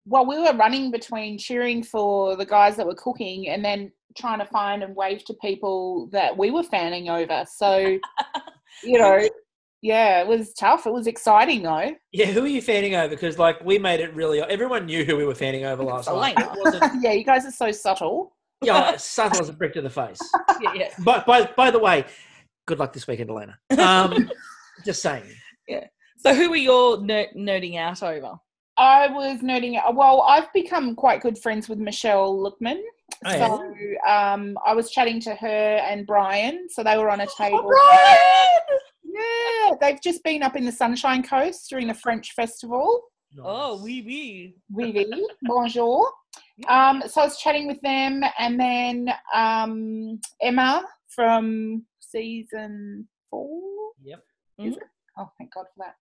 Well, we were running between cheering for the guys that were cooking and then trying to find and wave to people that we were fanning over. So, you know, yeah, it was tough. It was exciting, though. Yeah, who are you fanning over? Because, like, we made it really... Everyone knew who we were fanning over last night. It wasn't... Yeah, you guys are so subtle. Yeah, subtle as a brick to the face. Yeah. But by the way, good luck this weekend, Elena. Just saying. Yeah. So who were you nerding out over? I was nerding out. Well, I've become quite good friends with Michelle Lookman. Oh, yeah. So I was chatting to her and Brian. So they were on a table. Brian! Yeah, they've just been up in the Sunshine Coast during the French Festival. Nice. Oh, oui, oui. Oui, oui. Bonjour. So I was chatting with them, and then Emma from season 4. Yep. Is it? Oh, thank God for that.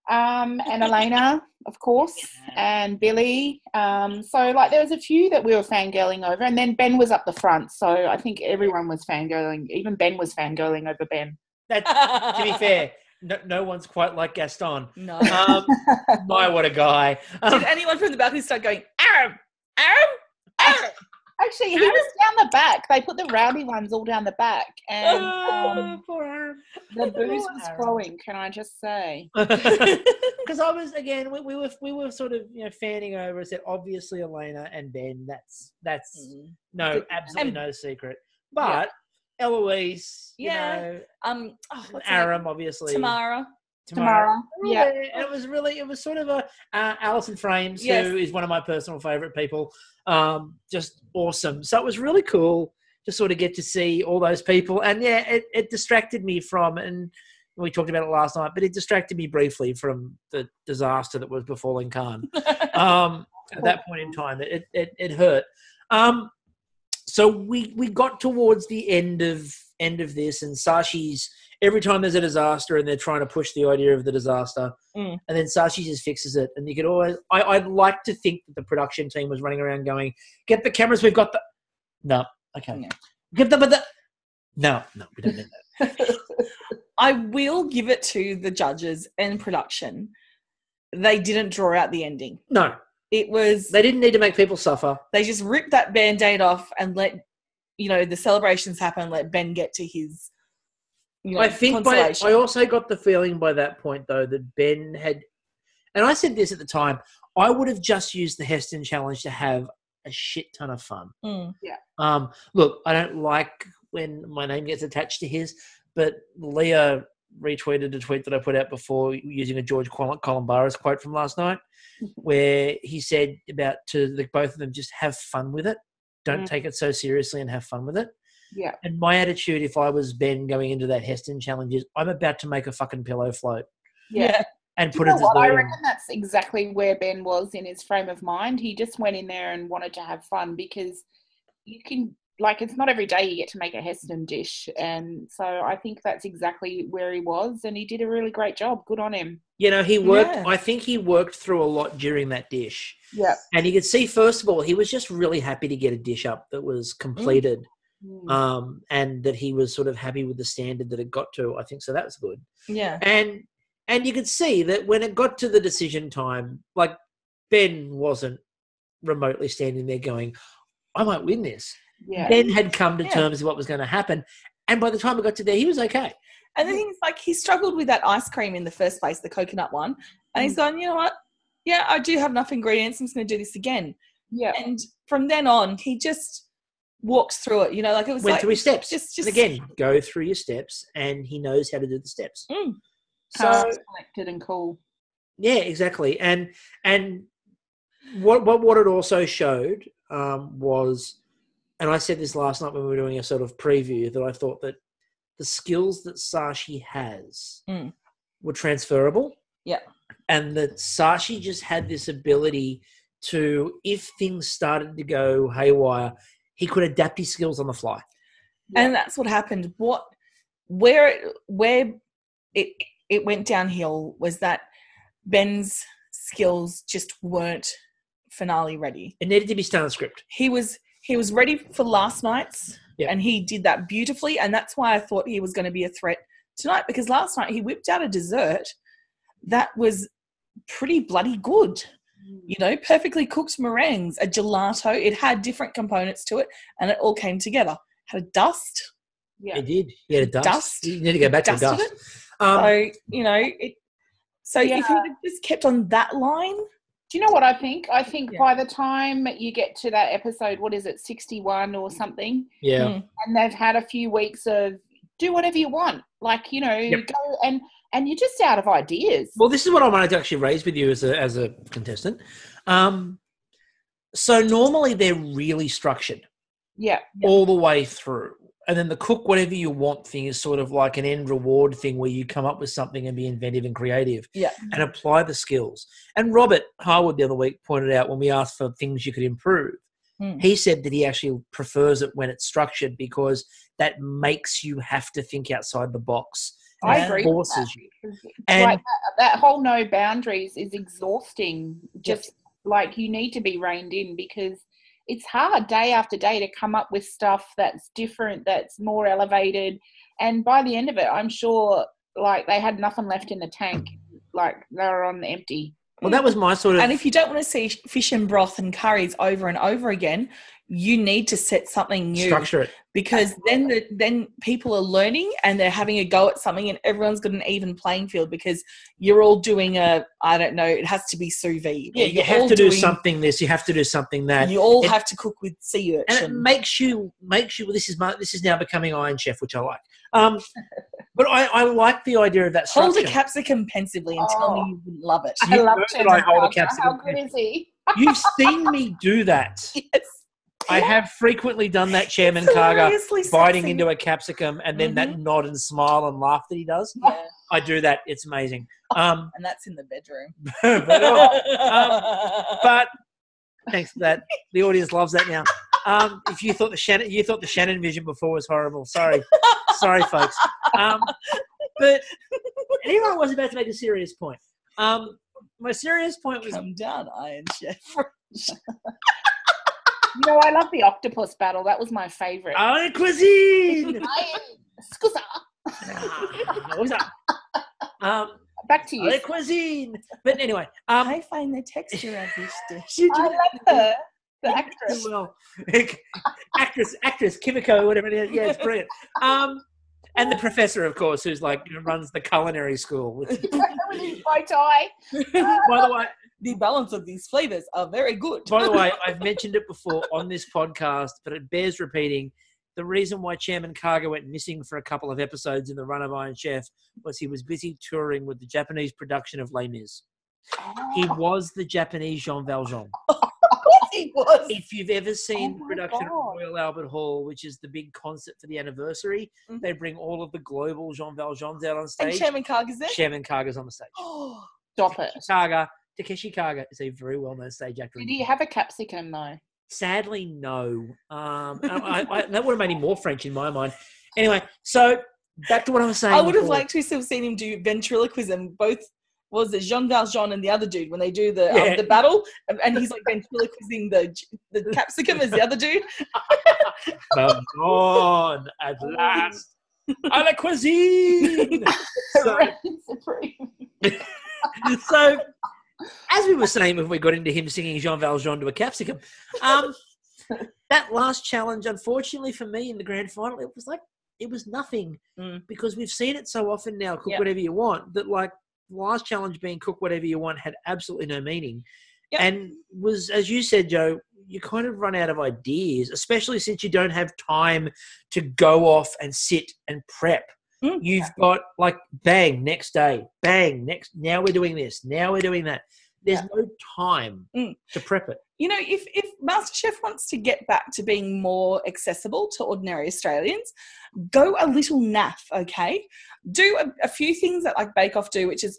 And Elena, of course, and Billy. So, like, there was a few that we were fangirling over, and then Ben was up the front. So I think everyone was fangirling. Even Ben was fangirling over Ben. To be fair, no one's quite like Gaston. No. My, what a guy. Did anyone from the balcony start going, Aram? Aram? Aram? Actually, he was down the back. They put the rowdy ones all down the back, and Poor Aaron. the booze was flowing. Can I just say? Because I was, again, we were sort of, you know, fanning over. I said obviously Elena and Ben. That's no, absolutely no secret. But Eloise, you know, Aram, obviously, Tamara. Yeah, and it was sort of a Alison Frames, who is one of my personal favourite people. Just awesome. So it was really cool to sort of get to see all those people. And yeah, it distracted me from, and we talked about it last night, but it distracted me briefly from the disaster that was befalling Khan. At that point in time, it hurt. So we got towards the end of this, and Sashi's, every time there's a disaster and they're trying to push the idea of the disaster, and then Sashi just fixes it. And you could always, I'd like to think that the production team was running around going, get the cameras, we've got the... No, okay. No. Get the... No, we don't need that. I will give it to the judges and production. They didn't draw out the ending. No. It was... They didn't need to make people suffer. They just ripped that Band-Aid off and let, you know, the celebrations happen, let Ben get to his... You know, I think I also got the feeling by that point, though, that Ben had, and I said this at the time, I would have just used the Heston Challenge to have a shit ton of fun. Yeah. Look, I don't like when my name gets attached to his, but Leah retweeted a tweet that I put out before using a George Columbaris quote from last night, where he said about both of them, just have fun with it. Don't take it so seriously and have fun with it. Yeah. And my attitude, if I was Ben going into that Heston Challenge, is I'm about to make a fucking pillow float. Yeah. And put it as I reckon that's exactly where Ben was in his frame of mind. He just went in there and wanted to have fun, because you can, like, it's not every day you get to make a Heston dish. And so I think that's exactly where he was, and he did a really great job. Good on him. You know, he worked, I think he worked through a lot during that dish. Yeah. And you could see, first of all, he was just really happy to get a dish up that was completed. And that he was sort of happy with the standard that it got to. I think so. That was good. Yeah. And you could see that when it got to the decision time, like, Ben wasn't remotely standing there going, I might win this. Yeah. Ben had come to terms with what was going to happen. And by the time it got to there, he was okay. And the thing is, like, he struggled with that ice cream in the first place, the coconut one. And he's gone, you know what? Yeah, I do have enough ingredients. I'm just going to do this again. Yeah. And from then on, he just walked through it, you know, like it was went like through his steps. Just and again, go through your steps, and he knows how to do the steps. So collected and cool. Yeah, exactly. And what it also showed was, and I said this last night when we were doing a sort of preview, that I thought that the skills that Sashi has were transferable. Yeah. And that Sashi just had this ability to, if things started to go haywire, he could adapt his skills on the fly. And that's what happened. Where it went downhill was that Ben's skills just weren't finale ready. It needed to be standard script. He was ready for last night's, and he did that beautifully. And that's why I thought he was going to be a threat tonight, because last night he whipped out a dessert that was pretty bloody good. You know, perfectly cooked meringues, a gelato. It had different components to it, and it all came together. Had a dust. Yeah, it did. He had a dust. You need to go back to the dust. So, you know, if he had just kept on that line. Do you know what I think? I think by the time you get to that episode, what is it, 61 or something? Yeah. And they've had a few weeks of do whatever you want. Like, you know, go and you're just out of ideas. Well, this is what I wanted to actually raise with you as a contestant. So normally they're really structured. Yeah. All the way through. And then the cook whatever you want thing is sort of like an end reward thing where you come up with something and be inventive and creative and apply the skills. And Robert Harwood the other week pointed out when we asked for things you could improve, he said that he actually prefers it when it's structured because that makes you have to think outside the box. I agree. Forces you. And like that whole no boundaries is exhausting. Just like you need to be reined in because it's hard day after day to come up with stuff that's different, that's more elevated. And by the end of it, I'm sure like they had nothing left in the tank. Like they were on empty. Well, that was my sort of... And if you don't want to see fish and broth and curries over and over again, you need to set something new. Structure it. Because then people are learning and they're having a go at something and everyone's got an even playing field because you're all doing I don't know, it has to be sous vide. Yeah, you have to do something this, you have to do something that. You all have to cook with sea urchin. And it makes you this is now becoming Iron Chef, which I like. But I like the idea of that structure. Hold a capsicum pensively and tell me you wouldn't love it. I love I hold a capsicum. How good is he? You've seen me do that. Yes. I have frequently done that, Chairman Karga, biting into a capsicum and then that nod and smile and laugh that he does. Yeah. I do that. It's amazing. And that's in the bedroom. But thanks for that. The audience loves that now. If you thought the Shannon vision before was horrible, sorry, folks. But anyway, I was about to make a serious point. My serious point was... Come down, Iron Chef. You know, I love the octopus battle. That was my favourite. Iron cuisine! Scusa. What was that? Back to you. Iron cuisine! But anyway. I find the texture of this dish. I love her. The actress. Well, actress, Kimiko, whatever it is. Yeah, it's brilliant. And the professor, of course, who's like runs the culinary school. With his bow tie. By the way, the balance of these flavors are very good. By the way, I've mentioned it before on this podcast, but it bears repeating. The reason why Chairman Karga went missing for a couple of episodes in the run of Iron Chef was he was busy touring with the Japanese production of Les Mis. He was the Japanese Jean Valjean. He was. If you've ever seen the production of Royal Albert Hall, which is the big concert for the anniversary, they bring all of the global Jean Valjeans out on stage. And Chairman Karga's there? Chairman Karga's on the stage. Stop it. Takeshi Karga is a very well-known stage actor. Did he have a capsicum, though? Sadly, no. That would have made him more French in my mind. Anyway, so back to what I was saying. I would have liked to have seen him do ventriloquism. Both was it Jean Valjean and the other dude when they do the battle, and he's like ventriloquizing the capsicum as the other dude. Valjean at last, à la cuisine. So, as we were saying, when we got into him singing Jean Valjean to a capsicum, that last challenge, unfortunately for me in the grand final, it was nothing because we've seen it so often now. Cook whatever you want. That like the last challenge being cook whatever you want had absolutely no meaning, and was, as you said, Joe, you kind of run out of ideas, especially since you don't have time to go off and sit and prep. You've got like bang next day, bang next. Now we're doing this. Now we're doing that. There's no time to prep it. You know, if Masterchef wants to get back to being more accessible to ordinary Australians, go a little naff, okay? Do a few things that like Bake Off do, which is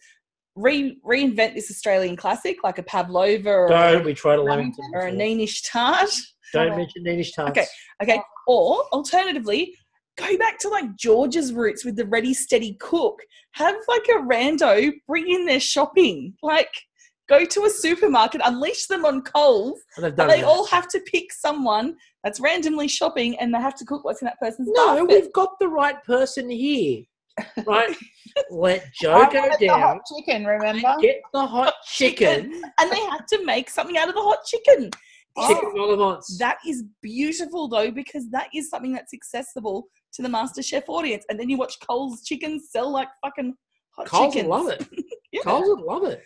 reinvent this Australian classic like a pavlova or Don't we tried a lamington a before. Neenish tart. Don't mention Danish tarts. Okay. Or alternatively, go back to like George's roots with the ready, steady cook. Have like a rando bring in their shopping. Like, go to a supermarket, unleash them on Coles, and they all have to pick someone that's randomly shopping, and they have to cook what's in that person's basket. We've got the right person here. Right? Let Joe go down. The hot chicken, remember? Get the hot chicken. And they have to make something out of the hot chicken. Chicken vol au vents. That is beautiful, though, because that is something that's accessible to the Masterchef audience. And then you watch Coles chickens sell like fucking hot Coles chickens. would love it. Yeah. Coles would love it.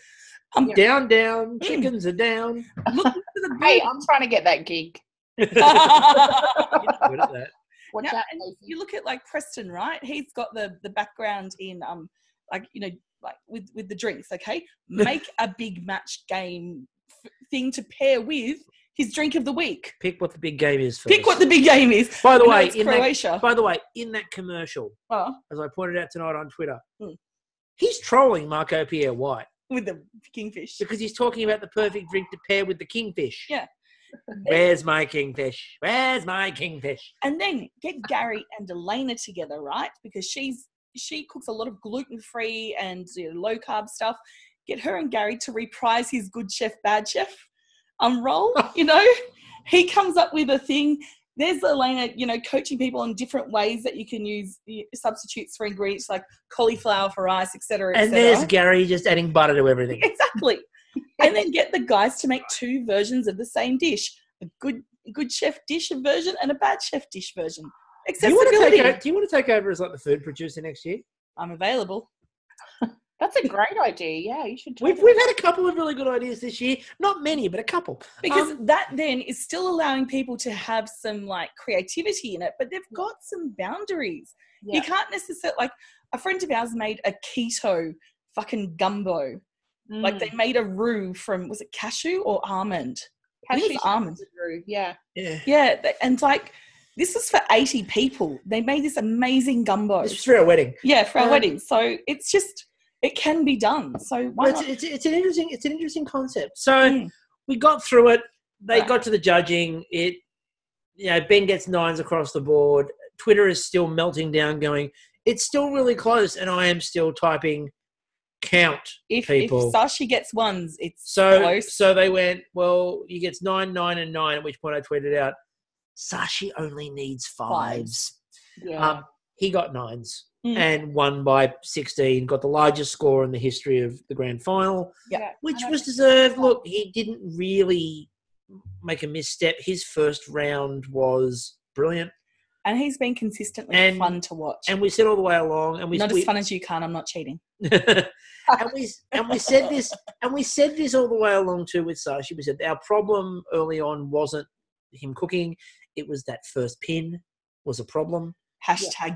Down, chickens are down. Look at the Hey, I'm trying to get that gig. You're good at that. Watch Now, out, and Casey. you look at like Preston, right? He's got the background in like, you know, like with the drinks. Okay, make a big match game thing to pair with his drink of the week. Pick what the big game is first. Pick what the big game is. By the way, it's Croatia. in that commercial, Oh, as I pointed out tonight on Twitter, he's trolling Marco Pierre White with the kingfish. because he's talking about the perfect drink to pair with the kingfish. Yeah. Where's my kingfish? Where's my kingfish? And then get Gary and Elena together, right? Because she cooks a lot of gluten-free and low carb stuff. Get her and Gary to reprise his good chef, bad chef role. You know, he comes up with a thing. There's Elena, you know, coaching people on different ways that you can use substitutes for ingredients like cauliflower for rice, etc. And there's Gary just adding butter to everything. Exactly. And then get the guys to make two versions of the same dish: a good chef dish version and a bad chef dish version. Accessibility. Do you want to take over as like the food producer next year? I'm available. That's a great idea. Yeah, you should. We've had a couple of really good ideas this year. Not many, but a couple. Because that then is still allowing people to have some like creativity in it, but they've got some boundaries. Yeah. You can't necessarily, like, a friend of ours made a keto fucking gumbo. Like, they made a roux from, was it cashew or almond? Cashew almond. Roux, yeah. Yeah, and like, this is for 80 people. They made this amazing gumbo. This was for our wedding. Yeah, for our wedding. So it's just, it can be done. So why not? It's an interesting concept. So we got through it. They got to the judging. Ben gets 9s across the board. Twitter is still melting down, going, it's still really close, and I am still typing count people. If Sashi gets 1s, it's close. So they went, well, he gets 9, 9, and 9, at which point I tweeted out, Sashi only needs 5s. Yeah. He got 9s and won by 16, got the largest score in the history of the grand final, which was deserved. Look, he didn't really make a misstep. His first round was brilliant. And he's been consistently fun to watch. And we said all the way along, and not as fun as you can. I'm not cheating. and we said this all the way along too with Sashi. We said our problem early on wasn't him cooking; it was that first pin was a problem.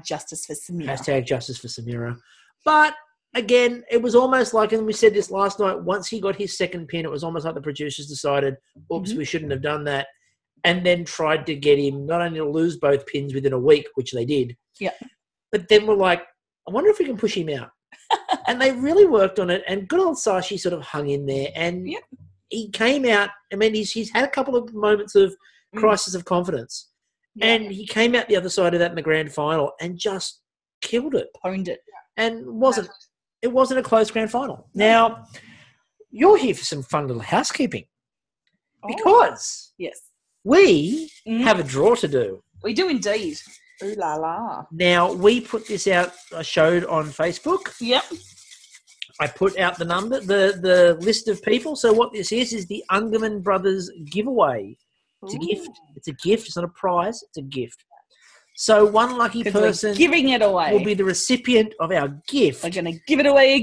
Justice for Samira. Justice for Samira. But again, it was almost like, and we said this last night. Once he got his second pin, it was almost like the producers decided, "Oops, we shouldn't have done that." And then tried to get him not only to lose both pins within a week, which they did, but then we're like, I wonder if we can push him out. And they really worked on it. And good old Sashi sort of hung in there. And he came out. I mean, he's had a couple of moments of crisis of confidence. Yeah. And he came out the other side of that in the grand final and just killed it. Owned it. And it wasn't a close grand final. Now, you're here for some fun little housekeeping. Because... Yes. We have a draw to do. We do indeed. Ooh la la. Now, we put this out, I showed on Facebook. Yep. I put out the number, the list of people. So what this is the Ungerman Brothers giveaway. It's a gift. It's a gift. It's not a prize. It's a gift. So one lucky person giving it away will be the recipient of our gift. We're going to give it away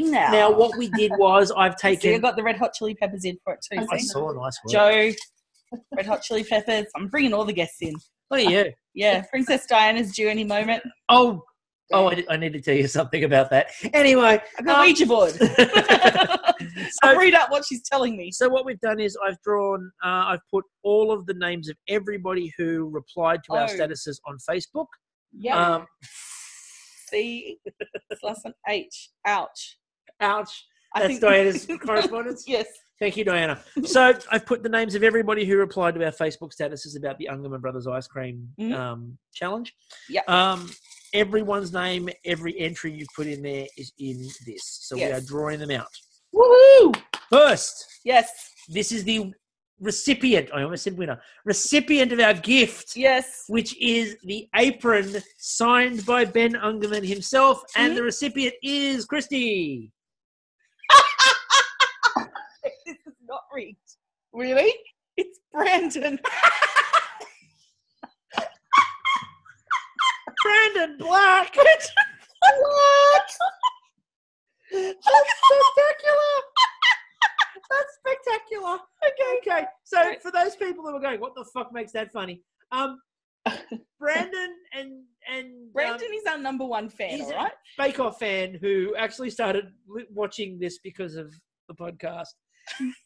now. Now, what we did was I've taken... See, I got the Red Hot Chili Peppers in for it too. I saw a nice one. Joe... Red Hot Chili Peppers. I'm bringing all the guests in. Oh, yeah. Yeah, Princess Diana's due any moment. Oh, I need to tell you something about that. Anyway. I've got Ouija board. I'll read out what she's telling me. So what we've done is I've put all of the names of everybody who replied to our statuses on Facebook. Yeah. C / H. Ouch. Ouch. I That's think Diana's correspondence? Yes. Thank you, Diana. So I've put the names of everybody who replied to our Facebook statuses about the Ungerman Brothers ice cream challenge. Yep. Everyone's name, every entry you've put in there is in this. So we are drawing them out. Woohoo! First, Yes. this is the recipient. I almost said winner. Recipient of our gift. Yes. Which is the apron signed by Ben Ungerman himself. And the recipient is Kristie. This is not rigged. Really? It's Brandon. Brandon Black. What? That's spectacular. That's spectacular. Okay. So for those people who are going, what the fuck makes that funny? Brandon and Brandon is our number one fan, he's all right? a Bake Off fan who actually started watching this because of the podcast.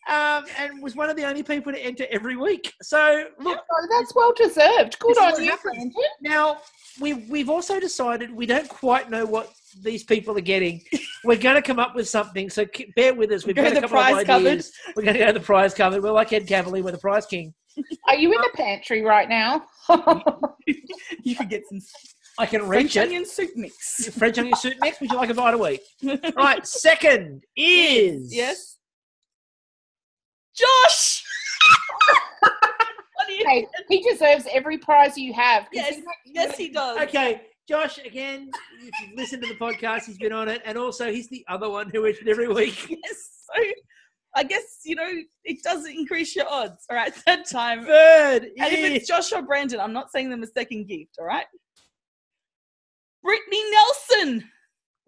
And was one of the only people to enter every week. So look, that's well deserved. Good on you, Brandon. Now we've also decided we don't quite know what these people are getting. We're going to come up with something, so bear with us. We've got a couple of ideas. We're going to go to the prize cupboard. We're like Ed Cavalier, we're the prize king. Are you in the pantry right now? You could get some. I can reach French onion soup mix. French onion soup mix. Would you like a bite of wheat? All right. Second is Josh. Hey, he deserves every prize you have. Yes, he does. Okay, Josh, again, if you've listened to the podcast, he's been on it. And also, he's the other one who enters every week. Yes. So I guess, it does increase your odds. All right, third time. Third. And if it's Josh or Brandon, I'm not saying them a second gift, all right? Brittany Nelson.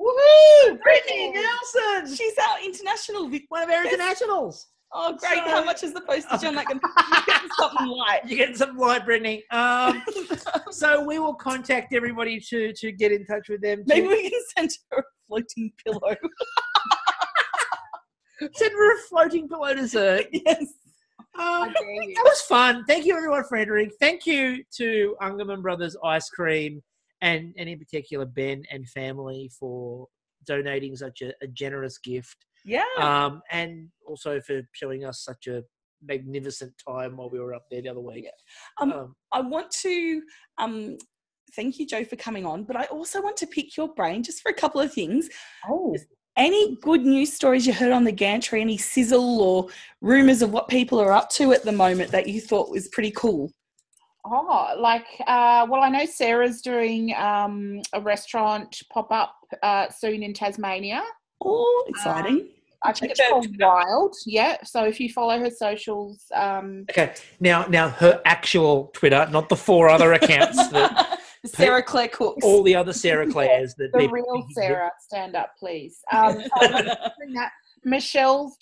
Woohoo! Brittany Nelson. She's our international. One of our internationals. Oh, great. So, how much is the postage on that? You're getting something light. You're getting something light, Brittany. So we will contact everybody to get in touch with them. Maybe we can send her a floating pillow. Send her a floating pillow dessert. Yes. That was fun. Thank you, everyone, for entering. Thank you to Ungerman Brothers Ice Cream and in particular Ben and family for donating such a generous gift. Yeah. And also for showing us such a magnificent time while we were up there the other week. I want to thank you, Joe, for coming on, but I also want to pick your brain just for a couple of things. Oh. Any good news stories you heard on the gantry, any sizzle or rumours of what people are up to at the moment that you thought was pretty cool? Oh, well, I know Sarah's doing a restaurant pop-up soon in Tasmania. Oh, exciting. I think it's called Wild. Yeah. So if you follow her socials. Okay. Now her actual Twitter, not the four other accounts. Sarah Claire Cooks. All the other Sarah Claires. The real Sarah, stand up, please. Michelle's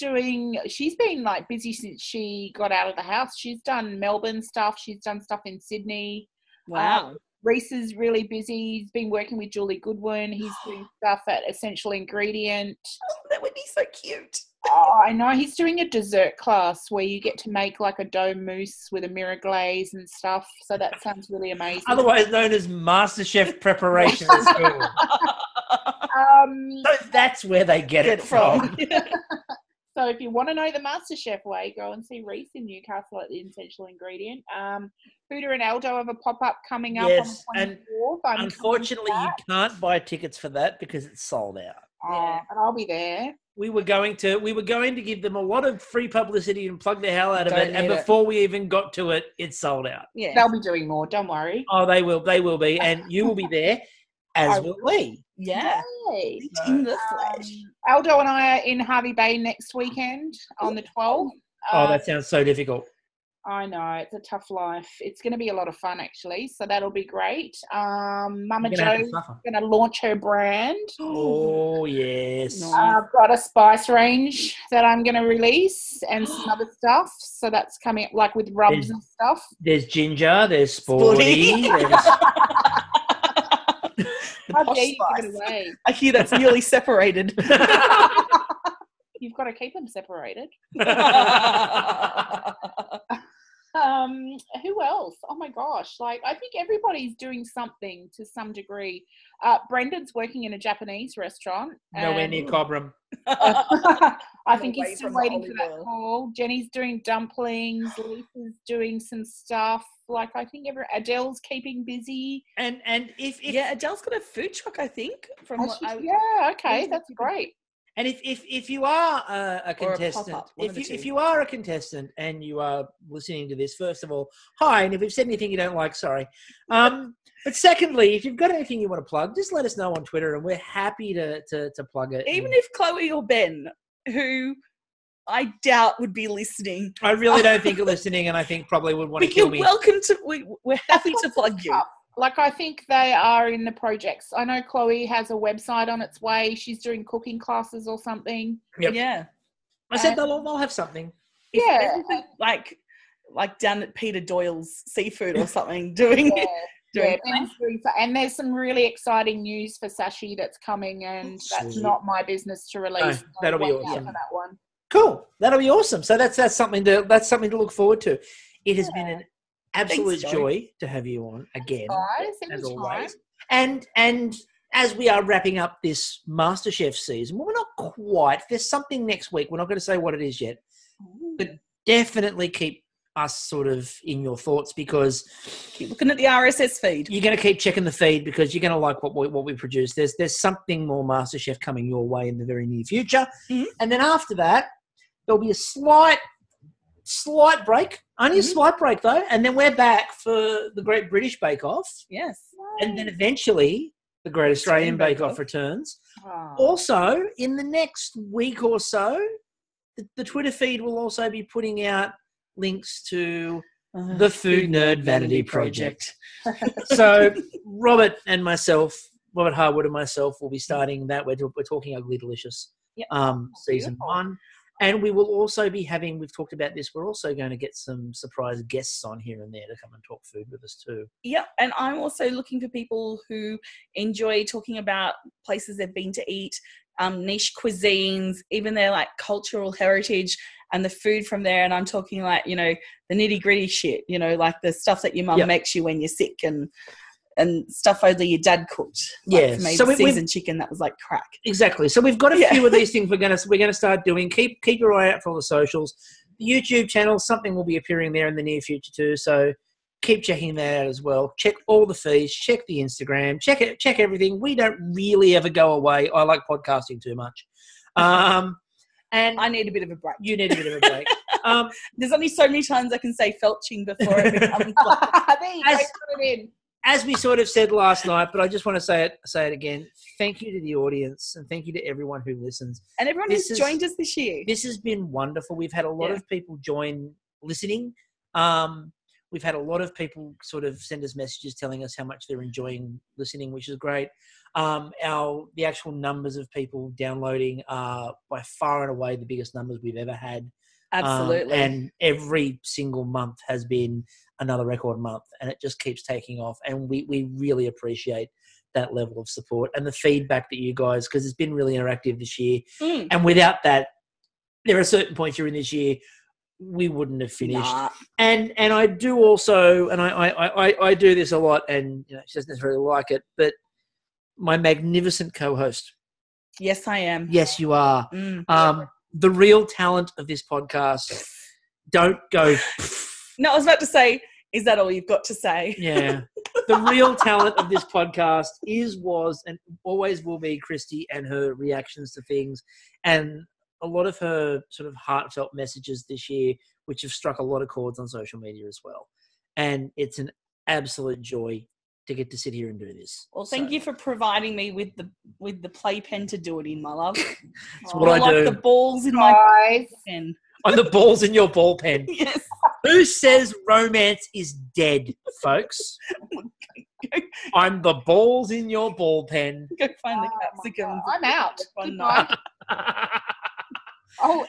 she's been busy since she got out of the house. She's done Melbourne stuff. She's done stuff in Sydney. Wow. Reese is really busy. He's been working with Julie Goodwin. He's doing stuff at Essential Ingredient. Oh, that would be so cute. Oh, I know. He's doing a dessert class where you get to make a dough mousse with a mirror glaze and stuff. So that sounds really amazing. Otherwise known as Masterchef preparation school. So that's where they get it from. So if you want to know the MasterChef way, go and see Reese in Newcastle at the Essential Ingredient. Huda and Aldo have a pop-up coming up on the 24th. Unfortunately, you can't buy tickets for that because it's sold out. And I'll be there. We were going to give them a lot of free publicity and plug the hell out of it. And before we even got to it, it's sold out. Yeah. They'll be doing more. Don't worry. Oh, they will. They will be. And you will be there, as will we. Yeah. Yay. In the flesh. Aldo and I are in Harvey Bay next weekend on the 12th. That sounds so difficult. I know. It's a tough life. It's going to be a lot of fun, actually. So that'll be great. Mumma Jo's going to launch her brand. Oh, yes. I've got a spice range that I'm going to release and some other stuff. So that's coming up, with rubs and stuff. There's ginger. There's sporty. How dare you give it away? I hear that's nearly separated. You've got to keep them separated. Who else? Oh my gosh. Like, I think everybody's doing something to some degree. Brendan's working in a Japanese restaurant. Nowhere near Cobram. I think he's still waiting for that call. Jenny's doing dumplings. Lisa's doing some stuff. Like, I think Adele's keeping busy. And if Adele's got a food truck, I think. Okay, that's great. And if you are a contestant, if you are a contestant and you are listening to this, first of all, hi, and if we've said anything you don't like, sorry. But secondly, if you've got anything you want to plug, just let us know on Twitter, and we're happy to plug it. Even if Chloe or Ben, who I doubt would be listening. I really don't think you're listening, and I think probably would want to kill me. You're welcome to. We're happy to plug you. Like, I think they are in the projects. I know Chloe has a website on its way. She's doing cooking classes or something. Yep. Yeah. I said they'll have something. If like down at Peter Doyle's Seafood or something, doing and there's some really exciting news for Sashi that's coming, and that's not my business to release. No, that'll be awesome. For that one. Cool. That'll be awesome. So that's something to look forward to. It has been an absolute joy to have you on again, as always. And as we are wrapping up this Masterchef season, well, we're not quite. There's something next week. We're not going to say what it is yet, but definitely keep us sort of in your thoughts, because keep looking at the RSS feed. You're going to keep checking the feed because you're going to like what we produce. There's something more Masterchef coming your way in the very near future, and then after that there'll be a slight break, only a slight break though, and then we're back for the Great British Bake Off. Yes, and then eventually the Great Australian Bake Off returns. Also, in the next week or so, the Twitter feed will also be putting out links to the Food Nerd Vanity Project. So Robert Harwood and myself will be starting that. We're talking Ugly Delicious season 1. And we will also be we've talked about this, we're also going to get some surprise guests on here and there to come and talk food with us too. Yeah, and I'm also looking for people who enjoy talking about places they've been to eat, niche cuisines, even their like cultural heritage and the food from there. And I'm talking like, the nitty gritty shit, like the stuff that your mum makes you when you're sick and stuff only your dad cooked. Like made seasoned chicken that was like crack. Exactly. So we've got a few of these things we're gonna start doing. Keep your eye out for all the socials. The YouTube channel, something will be appearing there in the near future too. So keep checking that out as well. Check all the feeds. Check the Instagram. Check everything. We don't really ever go away. I like podcasting too much. And I need a bit of a break. You need a bit of a break. There's only so many times I can say felching before it becomes like, there you go, put it in. As we sort of said last night, but I just want to say it again. Thank you to the audience, and thank you to everyone who listens. And everyone who's joined us this year. This has been wonderful. We've had a lot of people join listening. We've had a lot of people sort of send us messages telling us how much they're enjoying listening, which is great. The actual numbers of people downloading are by far and away the biggest numbers we've ever had. Absolutely. And every single month has been another record month, and it just keeps taking off. And we really appreciate that level of support and the feedback that you guys, because it's been really interactive this year. And without that, there are certain points during this year we wouldn't have finished. And I do also, and I do this a lot, and she doesn't necessarily like it, but my magnificent co-host. Yes, I am. Yes, you are. The real talent of this podcast. Don't go. No, I was about to say, is that all you've got to say? Yeah. The real talent of this podcast was, and always will be Kristie and her reactions to things, and a lot of her sort of heartfelt messages this year, which have struck a lot of chords on social media as well. And it's an absolute joy to get to sit here and do this. Well, thank you for providing me with the playpen to do it in, my love. It's what I do. Like the balls in my pen. I'm the balls in your ball pen. Yes. Who says romance is dead, folks? I'm the balls in your ball pen. Go find the capsicum. I'm out. One night.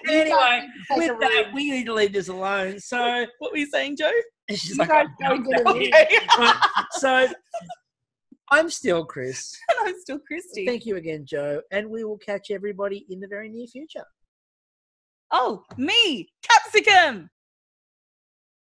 Anyway, with that, we need to leave this alone. So, what were you saying, Joe? She's you like, go and get it. Right, so, I'm still Chris. And I'm still Kristie. Thank you again, Joe. And we will catch everybody in the very near future. Oh, me, capsicum.